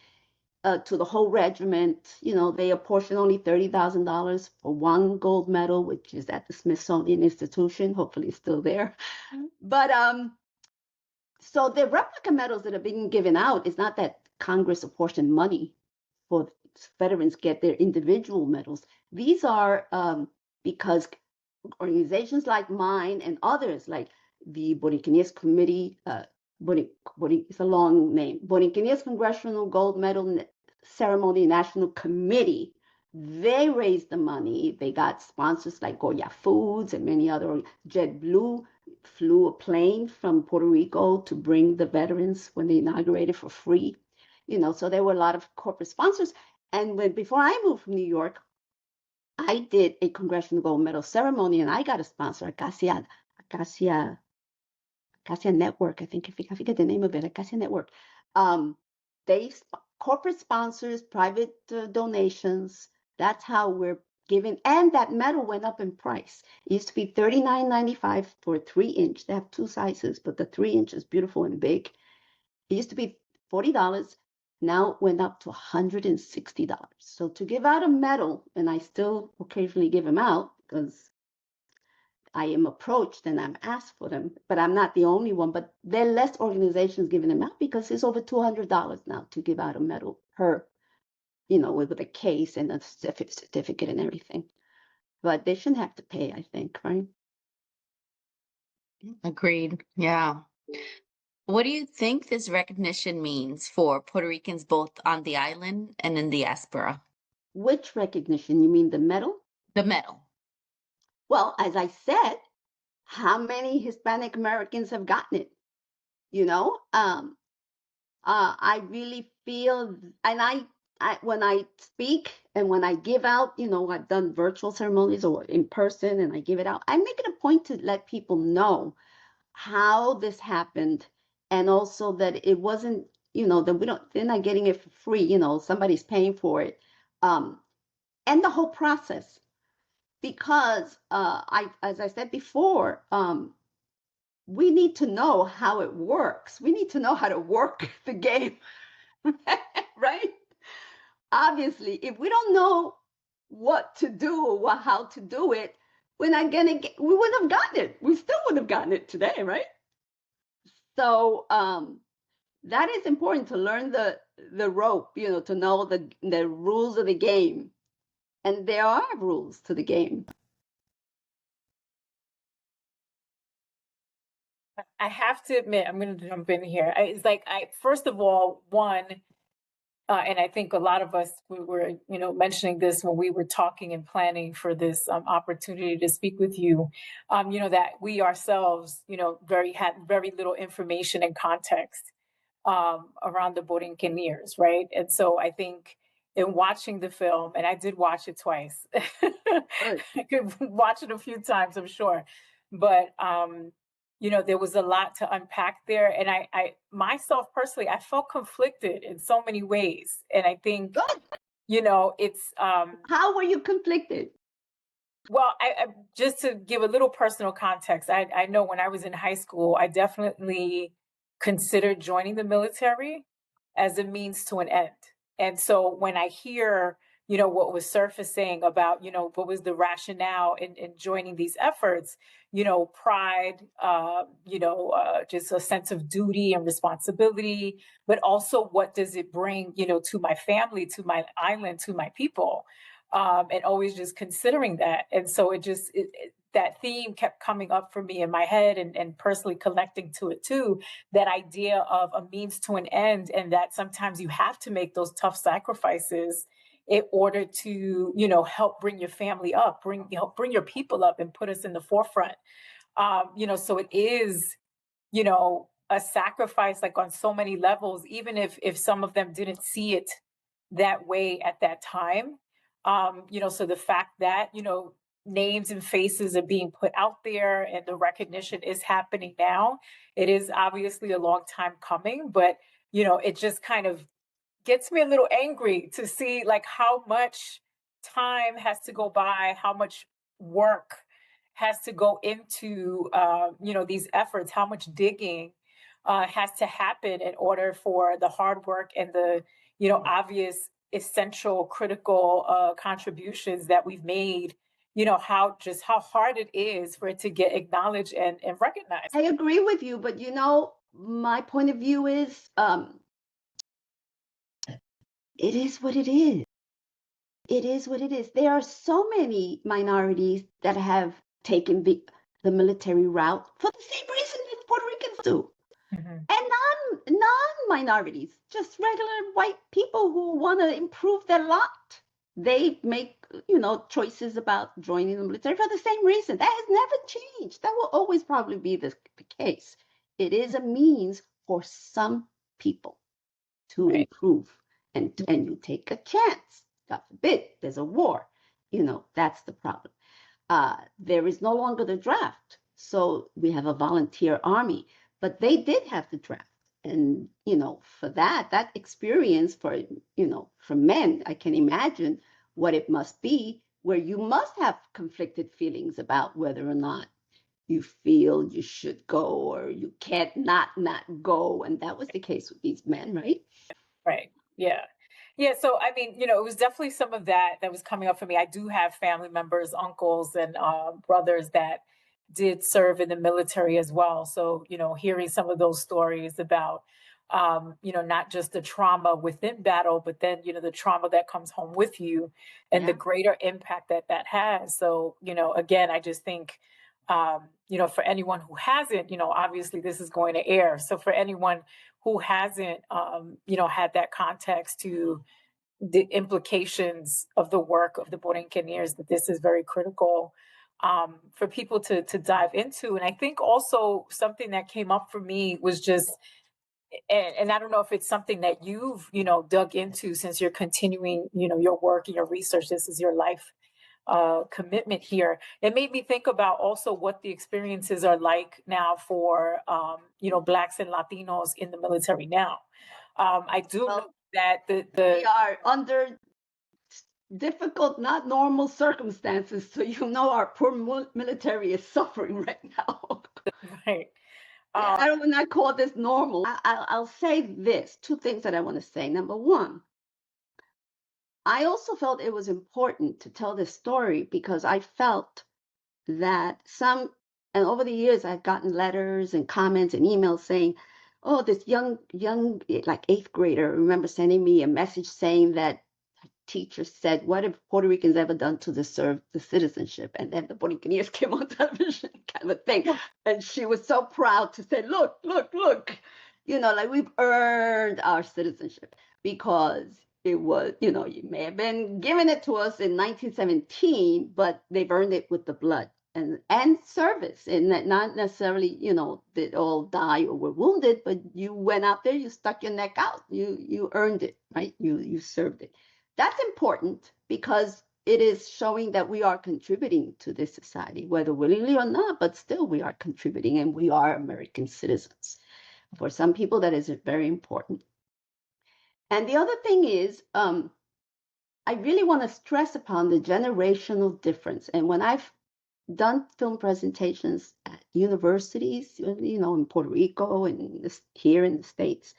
to the whole regiment, they apportioned only $30,000 for one gold medal, which is at the Smithsonian Institution. Hopefully, it's still there. Mm-hmm. But so the replica medals that are being given out is not that Congress apportioned money for veterans get their individual medals. These are because organizations like mine and others, like the Borinqueneers Committee, it's a long name, Borinqueneers Congressional Gold Medal Ceremony National Committee, they raised the money. They got sponsors like Goya Foods and many other, JetBlue. flew a plane from Puerto Rico to bring the veterans when they inaugurated for free. So there were a lot of corporate sponsors. And before I moved from New York, I did a Congressional Gold Medal ceremony, and I got a sponsor, Acacia Network. I forget the name of it. Acacia Network. They corporate sponsors, private donations. That's how we're giving. And that medal went up in price. It used to be $39.95 for a 3-inch. They have 2 sizes, but the 3-inch is beautiful and big. It used to be $40. Now it went up to $160. So to give out a medal, and I still occasionally give them out because I am approached and I'm asked for them, but I'm not the only one. But there are less organizations giving them out because it's over $200 now to give out a medal per, with a case and a certificate and everything. But they shouldn't have to pay, I think, right? Agreed. Yeah. What do you think this recognition means for Puerto Ricans both on the island and in the diaspora? Which recognition? You mean the medal? The medal. Well, as I said, how many Hispanic Americans have gotten it? I really feel, and I when I speak and when I give out, I've done virtual ceremonies or in person, and I give it out. I make it a point to let people know how this happened, and also that it wasn't, that they're not getting it for free. Somebody's paying for it, and the whole process. Because as I said before, we need to know how it works. We need to know how to work the game, right? Obviously, if we don't know what to do or how to do it, we're not gonna get. We wouldn't have gotten it. We still would have gotten it today, right? So that is important to learn the rope, to know the rules of the game, and there are rules to the game. I have to admit, I'm going to jump in here. It's like, first of all, and I think a lot of us, we were, mentioning this when we were talking and planning for this opportunity to speak with you, that we ourselves, had very little information and context around the Borinqueneers, right? And so I think in watching the film, and I did watch it twice, I could watch it a few times, I'm sure, but there was a lot to unpack there. And I myself personally, I felt conflicted in so many ways. And I think, it's... How were you conflicted? Well, I just to give a little personal context, I know when I was in high school, I definitely considered joining the military as a means to an end. And so when I hear, what was surfacing about, what was the rationale in joining these efforts, pride, just a sense of duty and responsibility, but also what does it bring, to my family, to my island, to my people, and always just considering that. And so that theme kept coming up for me in my head and personally connecting to it too, that idea of a means to an end, and that sometimes you have to make those tough sacrifices in order to, help bring your family up, bring your people up and put us in the forefront. So it is, a sacrifice like on so many levels, even if some of them didn't see it that way at that time. So the fact that, names and faces are being put out there and the recognition is happening now, it is obviously a long time coming, but, it just kind of gets me a little angry to see like how much time has to go by, how much work has to go into, these efforts, how much digging has to happen in order for the hard work and the, obvious essential critical contributions that we've made, how hard it is for it to get acknowledged and recognized. I agree with you, but my point of view is it is what it is. It is what it is. There are so many minorities that have taken the military route for the same reason that Puerto Ricans do. Mm-hmm. And non-minorities, just regular white people who want to improve their lot. they make, choices about joining the military for the same reason. That has never changed. That will always probably be the case. It is a means for some people to improve, and you take a chance. God forbid, there's a war. That's the problem. There is no longer the draft, so we have a volunteer army, but they did have the draft. And, for that experience for men, I can imagine what it must be, where you must have conflicted feelings about whether or not you feel you should go or you can't not go. And that was the case with these men, right? Right. Yeah. Yeah. So, I mean, it was definitely some of that was coming up for me. I do have family members, uncles and brothers that did serve in the military as well. So, hearing some of those stories about, not just the trauma within battle, but then, the trauma that comes home with you and the greater impact that has. So, again, I just think, for anyone who hasn't, obviously this is going to air. So for anyone who hasn't, had that context to the implications of the work of the Borinqueneers, that this is very critical for people to dive into. And I think also something that came up for me was just, and I don't know if it's something that you've, dug into since you're continuing, your work and your research. This is your life commitment here. It made me think about also what the experiences are like now for, Blacks and Latinos in the military now. I do know that we are under difficult, not normal circumstances. So, our poor military is suffering right now. Right. I would not call this normal. I'll say this, two things that I want to say. Number one, I also felt it was important to tell this story because I felt that and over the years, I've gotten letters and comments and emails saying, oh, this young, like 8th grader, remember sending me a message saying that teacher said, what have Puerto Ricans ever done to deserve the citizenship? And then the Borinqueneers came on television, kind of thing. And she was so proud to say, look, like we've earned our citizenship because it was, you may have been giving it to us in 1917, but they've earned it with the blood and service. And not necessarily, they all die or were wounded, but you went out there, you stuck your neck out, you earned it, right? You served it. That's important because it is showing that we are contributing to this society, whether willingly or not, but still we are contributing and we are American citizens. For some people, that is very important. And the other thing is, I really want to stress upon the generational difference. And when I've done film presentations at universities, in Puerto Rico and here in the States,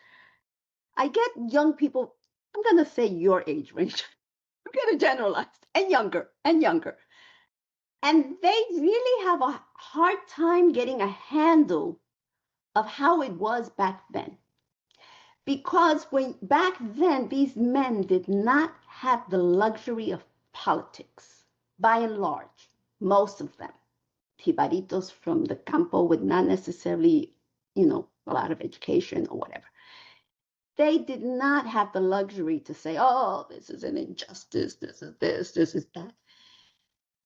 I get young people, I'm going to say your age range. I'm going to generalize, and younger. And they really have a hard time getting a handle of how it was back then. Because back then, these men did not have the luxury of politics, by and large, most of them. Jibaritos from the campo with not necessarily, a lot of education or whatever. They did not have the luxury to say, oh, this is an injustice, this is this is that.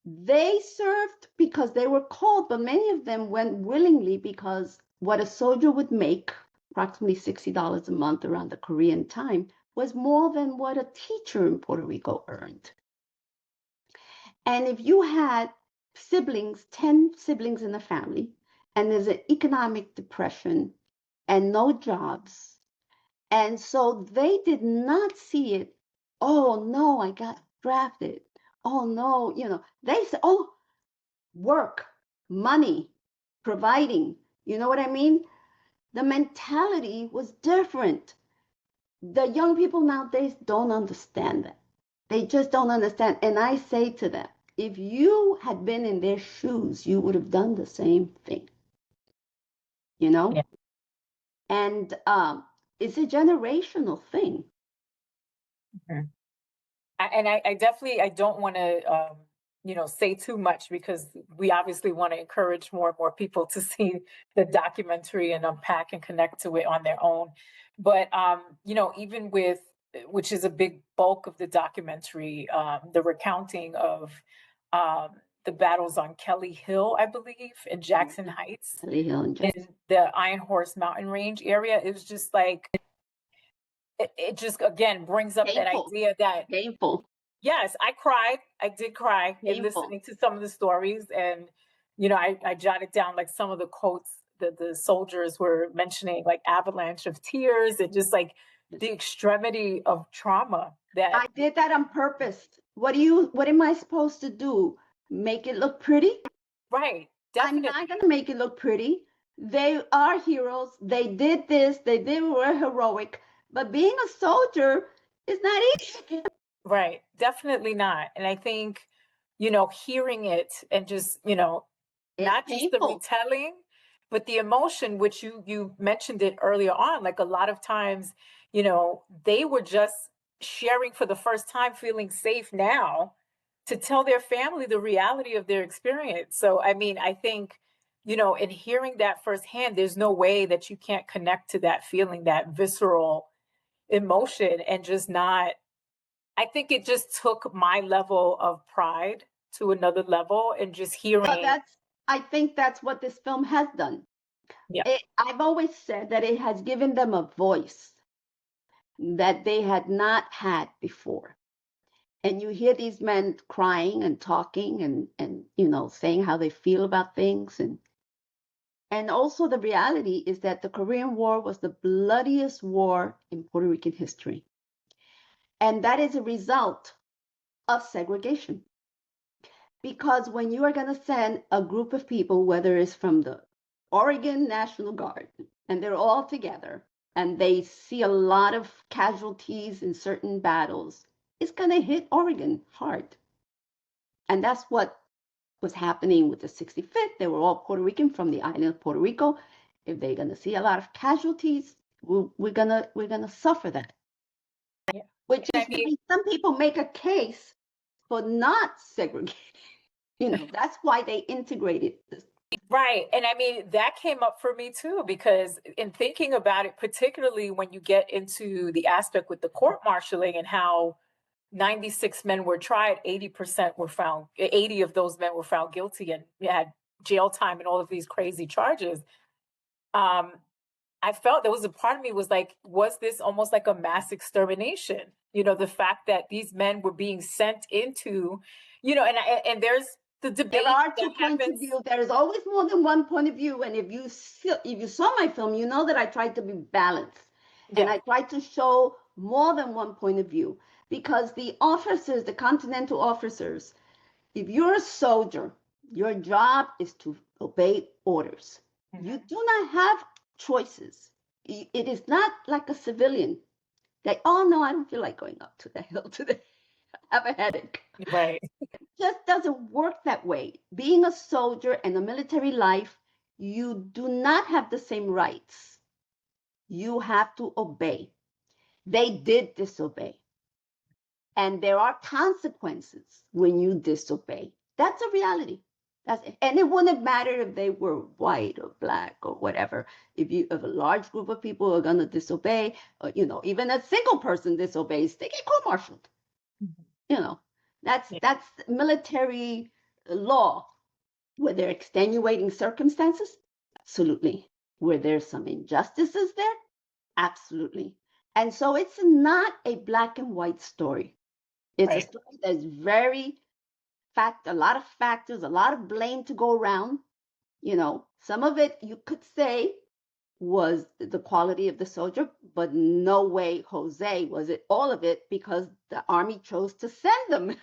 They served because they were called, but many of them went willingly because what a soldier would make, approximately $60 a month around the Korean time, was more than what a teacher in Puerto Rico earned. And if you had 10 siblings in the family, and there's an economic depression and no jobs, and so they did not see it, oh no, I got drafted. Oh no, they said, oh, work, money, providing, you know what I mean? The mentality was different. The young people nowadays don't understand that. They just don't understand. And I say to them, if you had been in their shoes, you would have done the same thing. Yeah. And it's a generational thing. Mm-hmm. And I definitely, I don't want to, say too much because we obviously want to encourage more and more people to see the documentary and unpack and connect to it on their own. But, even with which is a big bulk of the documentary, the recounting of the battles on Kelly Hill, I believe, in Jackson Heights, Kelly Hill and Jackson. in the Iron Horse Mountain Range area. It was just like, it just, again, brings up that Painful. idea that, Painful. yes, I cried. I did cry in Painful. listening to some of the stories. And, I jotted down like some of the quotes that the soldiers were mentioning, like avalanche of tears and just like the extremity of trauma that I did that on purpose. What am I supposed to do? Make it look pretty? Right. Definitely. I'm not going to make it look pretty. They are heroes. They did this. They were heroic. But being a soldier is not easy. Right. Definitely not. And I think, hearing it and just, not just the retelling, but the emotion, which you mentioned it earlier on, like a lot of times, they were just sharing for the first time, feeling safe now to tell their family the reality of their experience. So, I mean, I think, in hearing that firsthand, there's no way that you can't connect to that feeling, that visceral emotion, and just not, I think it just took my level of pride to another level, and just hearing. But I think that's what this film has done. Yeah. I've always said that it has given them a voice that they had not had before. And you hear these men crying and talking and saying how they feel about things. And also the reality is that the Korean War was the bloodiest war in Puerto Rican history. And that is a result of segregation. Because when you are going to send a group of people, whether it's from the Oregon National Guard, and they're all together, and they see a lot of casualties in certain battles, it's going to hit Oregon hard. And that's what was happening with the 65th. They were all Puerto Rican from the island of Puerto Rico. If they're going to see a lot of casualties, we're gonna suffer that. Yeah. Which is why some people make a case for not segregating. That's why they integrated this. Right. And I mean, that came up for me too, because in thinking about it, particularly when you get into the aspect with the court martialing and how 96 men were tried, 80% were found, 80 of those men were found guilty and had jail time and all of these crazy charges. I felt there was a part of me was like, was this almost like a mass extermination? The fact that these men were being sent into, and there's the debate. There are two points of view. There is always more than one point of view. And if you saw my film, you know that I tried to be balanced. Yeah. And I tried to show more than one point of view. Because the officers, the Continental officers, if you're a soldier, your job is to obey orders. Mm-hmm. You do not have choices. It is not like a civilian. That, oh no, I don't feel like going up to the hill today. I have a headache. Right. It just doesn't work that way. Being a soldier and a military life, you do not have the same rights. You have to obey. They did disobey. And there are consequences when you disobey. That's a reality. And it wouldn't matter if they were white or black or whatever. If a large group of people are going to disobey, or, even a single person disobeys, they get court-martialed. Mm-hmm. That's military law. Were there extenuating circumstances? Absolutely. Were there some injustices there? Absolutely. And so it's not a black and white story. It's a story that's a lot of factors, a lot of blame to go around. Some of it you could say was the quality of the soldier, but no way, Jose, was it all of it, because the Army chose to send them,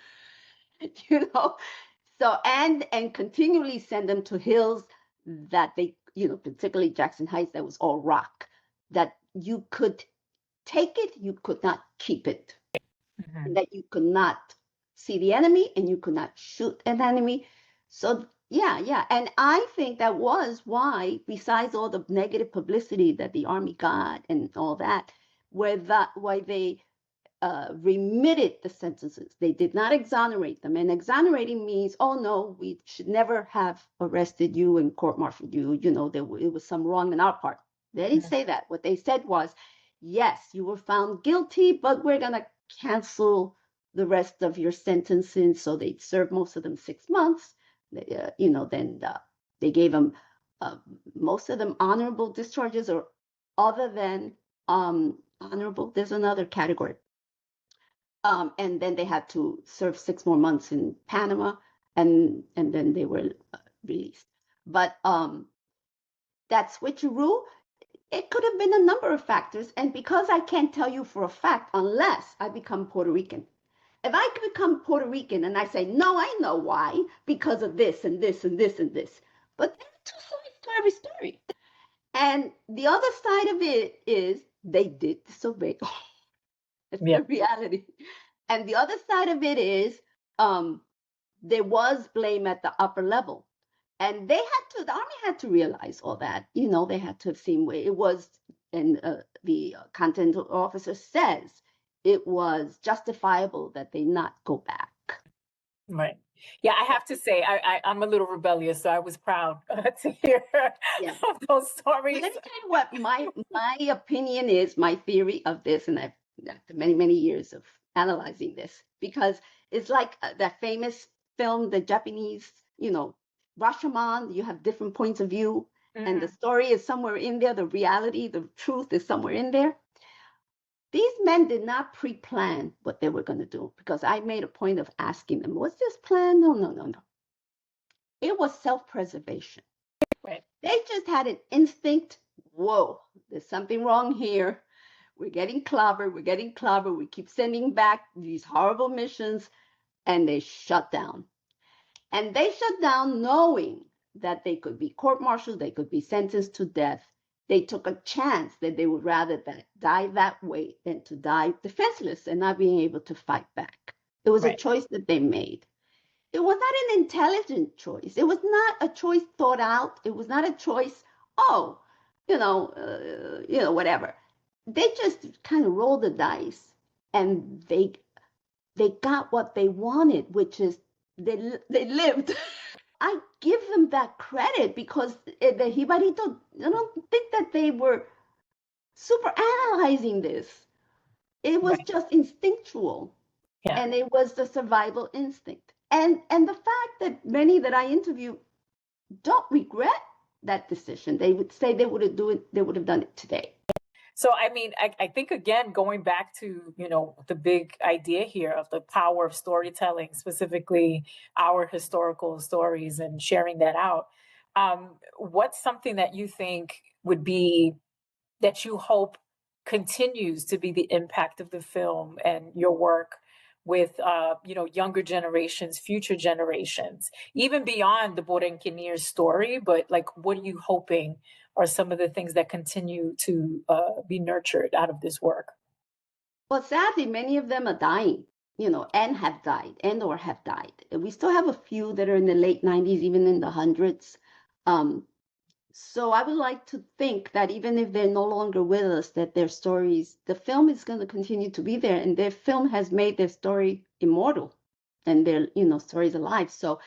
So, and continually send them to hills that they, particularly Jackson Heights, that was all rock, that you could take it, you could not keep it. Mm-hmm. That you could not see the enemy and you could not shoot an enemy. So yeah. And I think that was why, besides all the negative publicity that the Army got and all that, why they remitted the sentences. They did not exonerate them. And exonerating means, oh no, we should never have arrested you and court-martialed you. It was some wrong on our part. They didn't say that. What they said was, yes, you were found guilty, but we're going to cancel the rest of your sentences. So they served most of them 6 months. Then they gave them, most of them honorable discharges, or other than honorable. There's another category. And then they had to serve 6 more months in Panama, and then they were released. But that switcheroo, it could have been a number of factors. And because I can't tell you for a fact unless I become Puerto Rican. If I become Puerto Rican and I say, no, I know why, because of this and this and this and this. But there are two sides to every story. And the other side of it is they did disobey. That's the reality. And the other side of it is there was blame at the upper level. And the Army had to realize all that. They had to have seen where it was. And the Continental officer says it was justifiable that they not go back. Right. Yeah, I have to say, I'm a little rebellious, so I was proud to hear of those stories. Let me tell you what my opinion is, my theory of this, and I've after many, many years of analyzing this, because it's like that famous film, the Japanese, Rashomon, you have different points of view, and the story is somewhere in there, the reality, the truth is somewhere in there. These men did not pre-plan what they were going to do, because I made a point of asking them, was this planned? No. It was self-preservation. Right. They just had an instinct, whoa, there's something wrong here. We're getting clobbered, we keep sending back these horrible missions, and they shut down. And they shut down knowing that they could be court-martialed, they could be sentenced to death. They took a chance that they would rather die that way than to die defenseless and not being able to fight back. It was a choice that they made. It was not an intelligent choice. It was not a choice thought out. It was not a choice, whatever. They just kind of rolled the dice, and they got what they wanted, which is they lived. I give them that credit, because the Jibarito, I don't think that they were super analyzing this. It was just instinctual, and it was the survival instinct. And the fact that many that I interview don't regret that decision. They would say they would have done it today. So, I mean, I think, again, going back to, the big idea here of the power of storytelling, specifically our historical stories and sharing that out. What's something that you think would be, that you hope continues to be the impact of the film and your work with, younger generations, future generations, even beyond the Borinqueneers story, but like, what are you hoping are some of the things that continue to be nurtured out of this work? Well, sadly, many of them are dying, and have died, or have died. We still have a few that are in the late 90s, even in the hundreds. So I would like to think that even if they're no longer with us, that their stories, the film is going to continue to be there, and their film has made their story immortal, and their, stories alive. So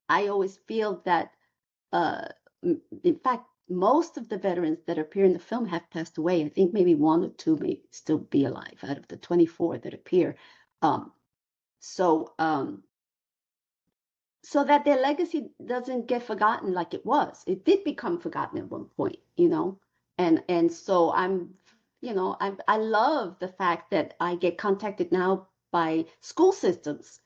I always feel that, in fact, most of the veterans that appear in the film have passed away. I think maybe 1 or 2 may still be alive out of the 24 that appear. So that their legacy doesn't get forgotten like it was. It did become forgotten at one point, and so I love the fact that I get contacted now by school systems.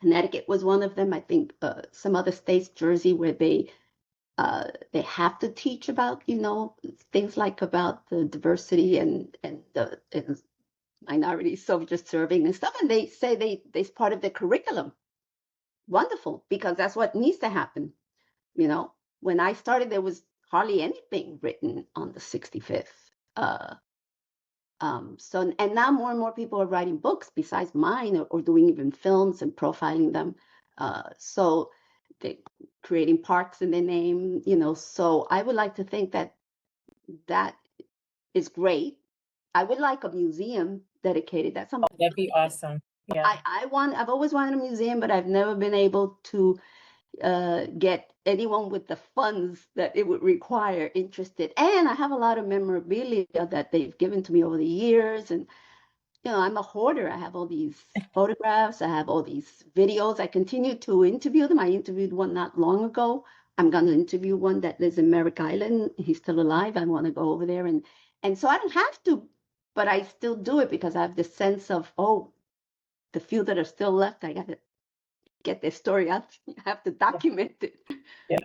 Connecticut was one of them. I think some other states, Jersey, where they have to teach about, things like about the diversity and the minority soldiers serving and stuff. And they say it's part of the curriculum. Wonderful, because that's what needs to happen. When I started, there was hardly anything written on the 65th. And now more and more people are writing books besides mine, or doing even films and profiling them. So they're creating parks in their name, so I would like to think that is great. I would like a museum dedicated. That's something. That'd be awesome. Yeah. I've always wanted a museum, but I've never been able to get anyone with the funds that it would require interested. And I have a lot of memorabilia that they've given to me over the years. And, I'm a hoarder. I have all these photographs. I have all these videos. I continue to interview them. I interviewed one not long ago. I'm going to interview one that lives in Merrick Island. He's still alive. I want to go over there. And so I don't have to, but I still do it because I have this sense of, the few that are still left, I got to get their story out. I have to document it. Yeah.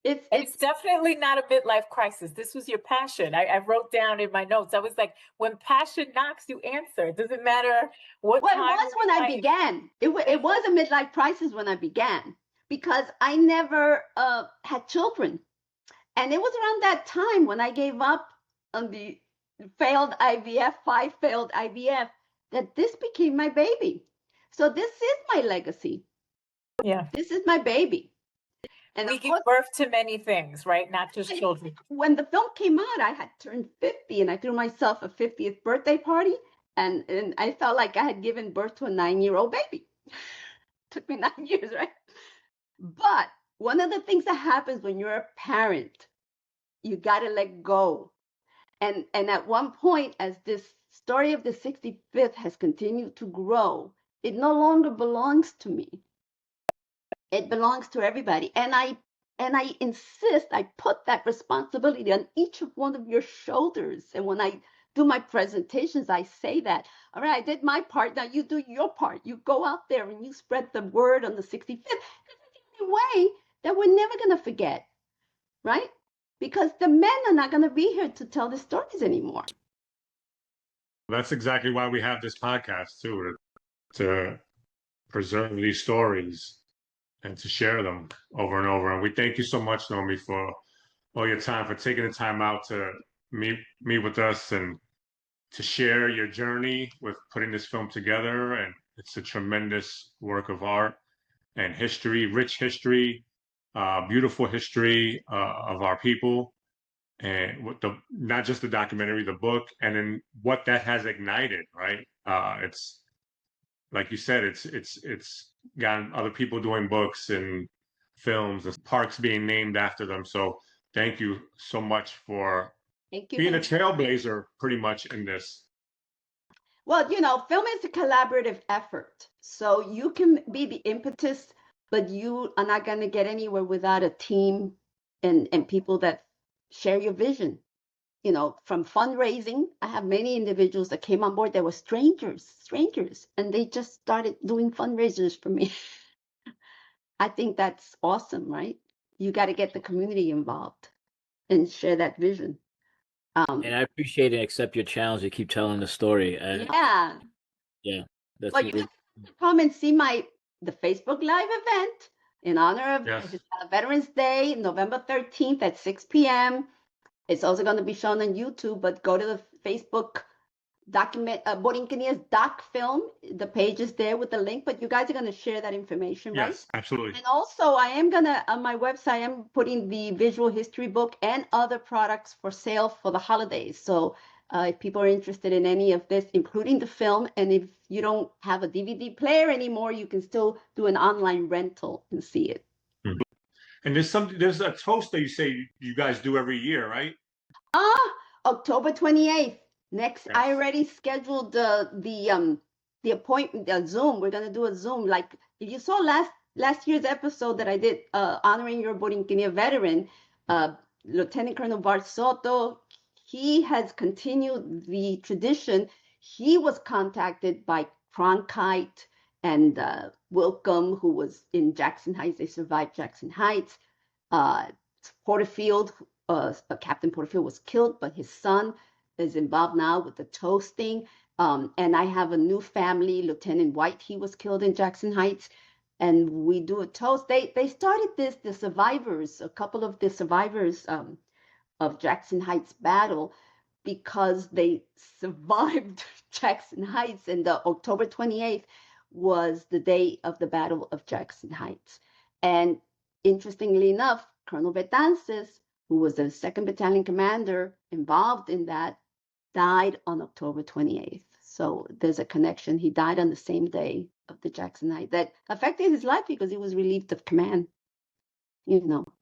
It's definitely not a midlife crisis. This was your passion. I wrote down in my notes. I was like, when passion knocks, you answer. It doesn't matter what well, time. it was when I began. It was a midlife crisis when I began because I never had children. And it was around that time when I gave up on the failed IVF, 5 failed IVF, that this became my baby. So this is my legacy. Yeah. This is my baby. And we give birth to many things, right? Not just children. When the film came out, I had turned 50 and I threw myself a 50th birthday party. And I felt like I had given birth to a 9-year-old baby. Took me 9 years, right? But one of the things that happens when you're a parent, you got to let go. And at one point, as this story of the 65th has continued to grow, it no longer belongs to me. It belongs to everybody. And I insist, I put that responsibility on each of one of your shoulders. And when I do my presentations, I say that, all right, I did my part, now you do your part. You go out there and you spread the word on the 65th. It's the only way that we're never going to forget, right? Because the men are not going to be here to tell the stories anymore. That's exactly why we have this podcast too, to preserve these stories and to share them over and over. And we thank you so much, Noemi, for all your time, for taking the time out to meet with us and to share your journey with putting this film together. And it's a tremendous work of art and history, rich history, beautiful history of our people. And what not just the documentary, the book, and then what that has ignited, right? It's like you said, it's gotten other people doing books and films and parks being named after them. So thank you so much for being a trailblazer pretty much in this. Well, film is a collaborative effort. So you can be the impetus, but you are not going to get anywhere without a team and people that share your vision. From fundraising, I have many individuals that came on board that were strangers, and they just started doing fundraisers for me. I think that's awesome, right? You got to get the community involved and share that vision. And I appreciate and accept your challenge to keep telling the story. Yeah. That's well, you can come and see the Facebook Live event in honor of Veterans Day, November 13th at 6 p.m. It's also going to be shown on YouTube, but go to the Facebook Borinqueneers doc film. The page is there with the link, but you guys are going to share that information, right? Yes, absolutely. And also, I am going to, on my website, I'm putting the visual history book and other products for sale for the holidays. So if people are interested in any of this, including the film, and if you don't have a DVD player anymore, you can still do an online rental and see it. Mm-hmm. And there's a toast that you say you guys do every year, right? October 28th. Next, I already scheduled the appointment, the Zoom. We're gonna do a Zoom. Like if you saw last year's episode that I did honoring your Borinqueneer veteran, Lieutenant Colonel Bart Soto, he has continued the tradition. He was contacted by Cronkite and Wilcom, who was in Jackson Heights. They survived Jackson Heights. Porterfield, Captain Porterfield was killed, but his son is involved now with the toasting. And I have a new family, Lieutenant White, he was killed in Jackson Heights. And we do a toast. They started this, the survivors, a couple of the survivors of Jackson Heights battle, because they survived Jackson Heights, and the October 28th was the day of the Battle of Jackson Heights. And interestingly enough, Colonel Betances, who was the 2nd Battalion commander involved in that, died on October 28th. So there's a connection. He died on the same day of the Jackson Heights that affected his life because he was relieved of command. you know.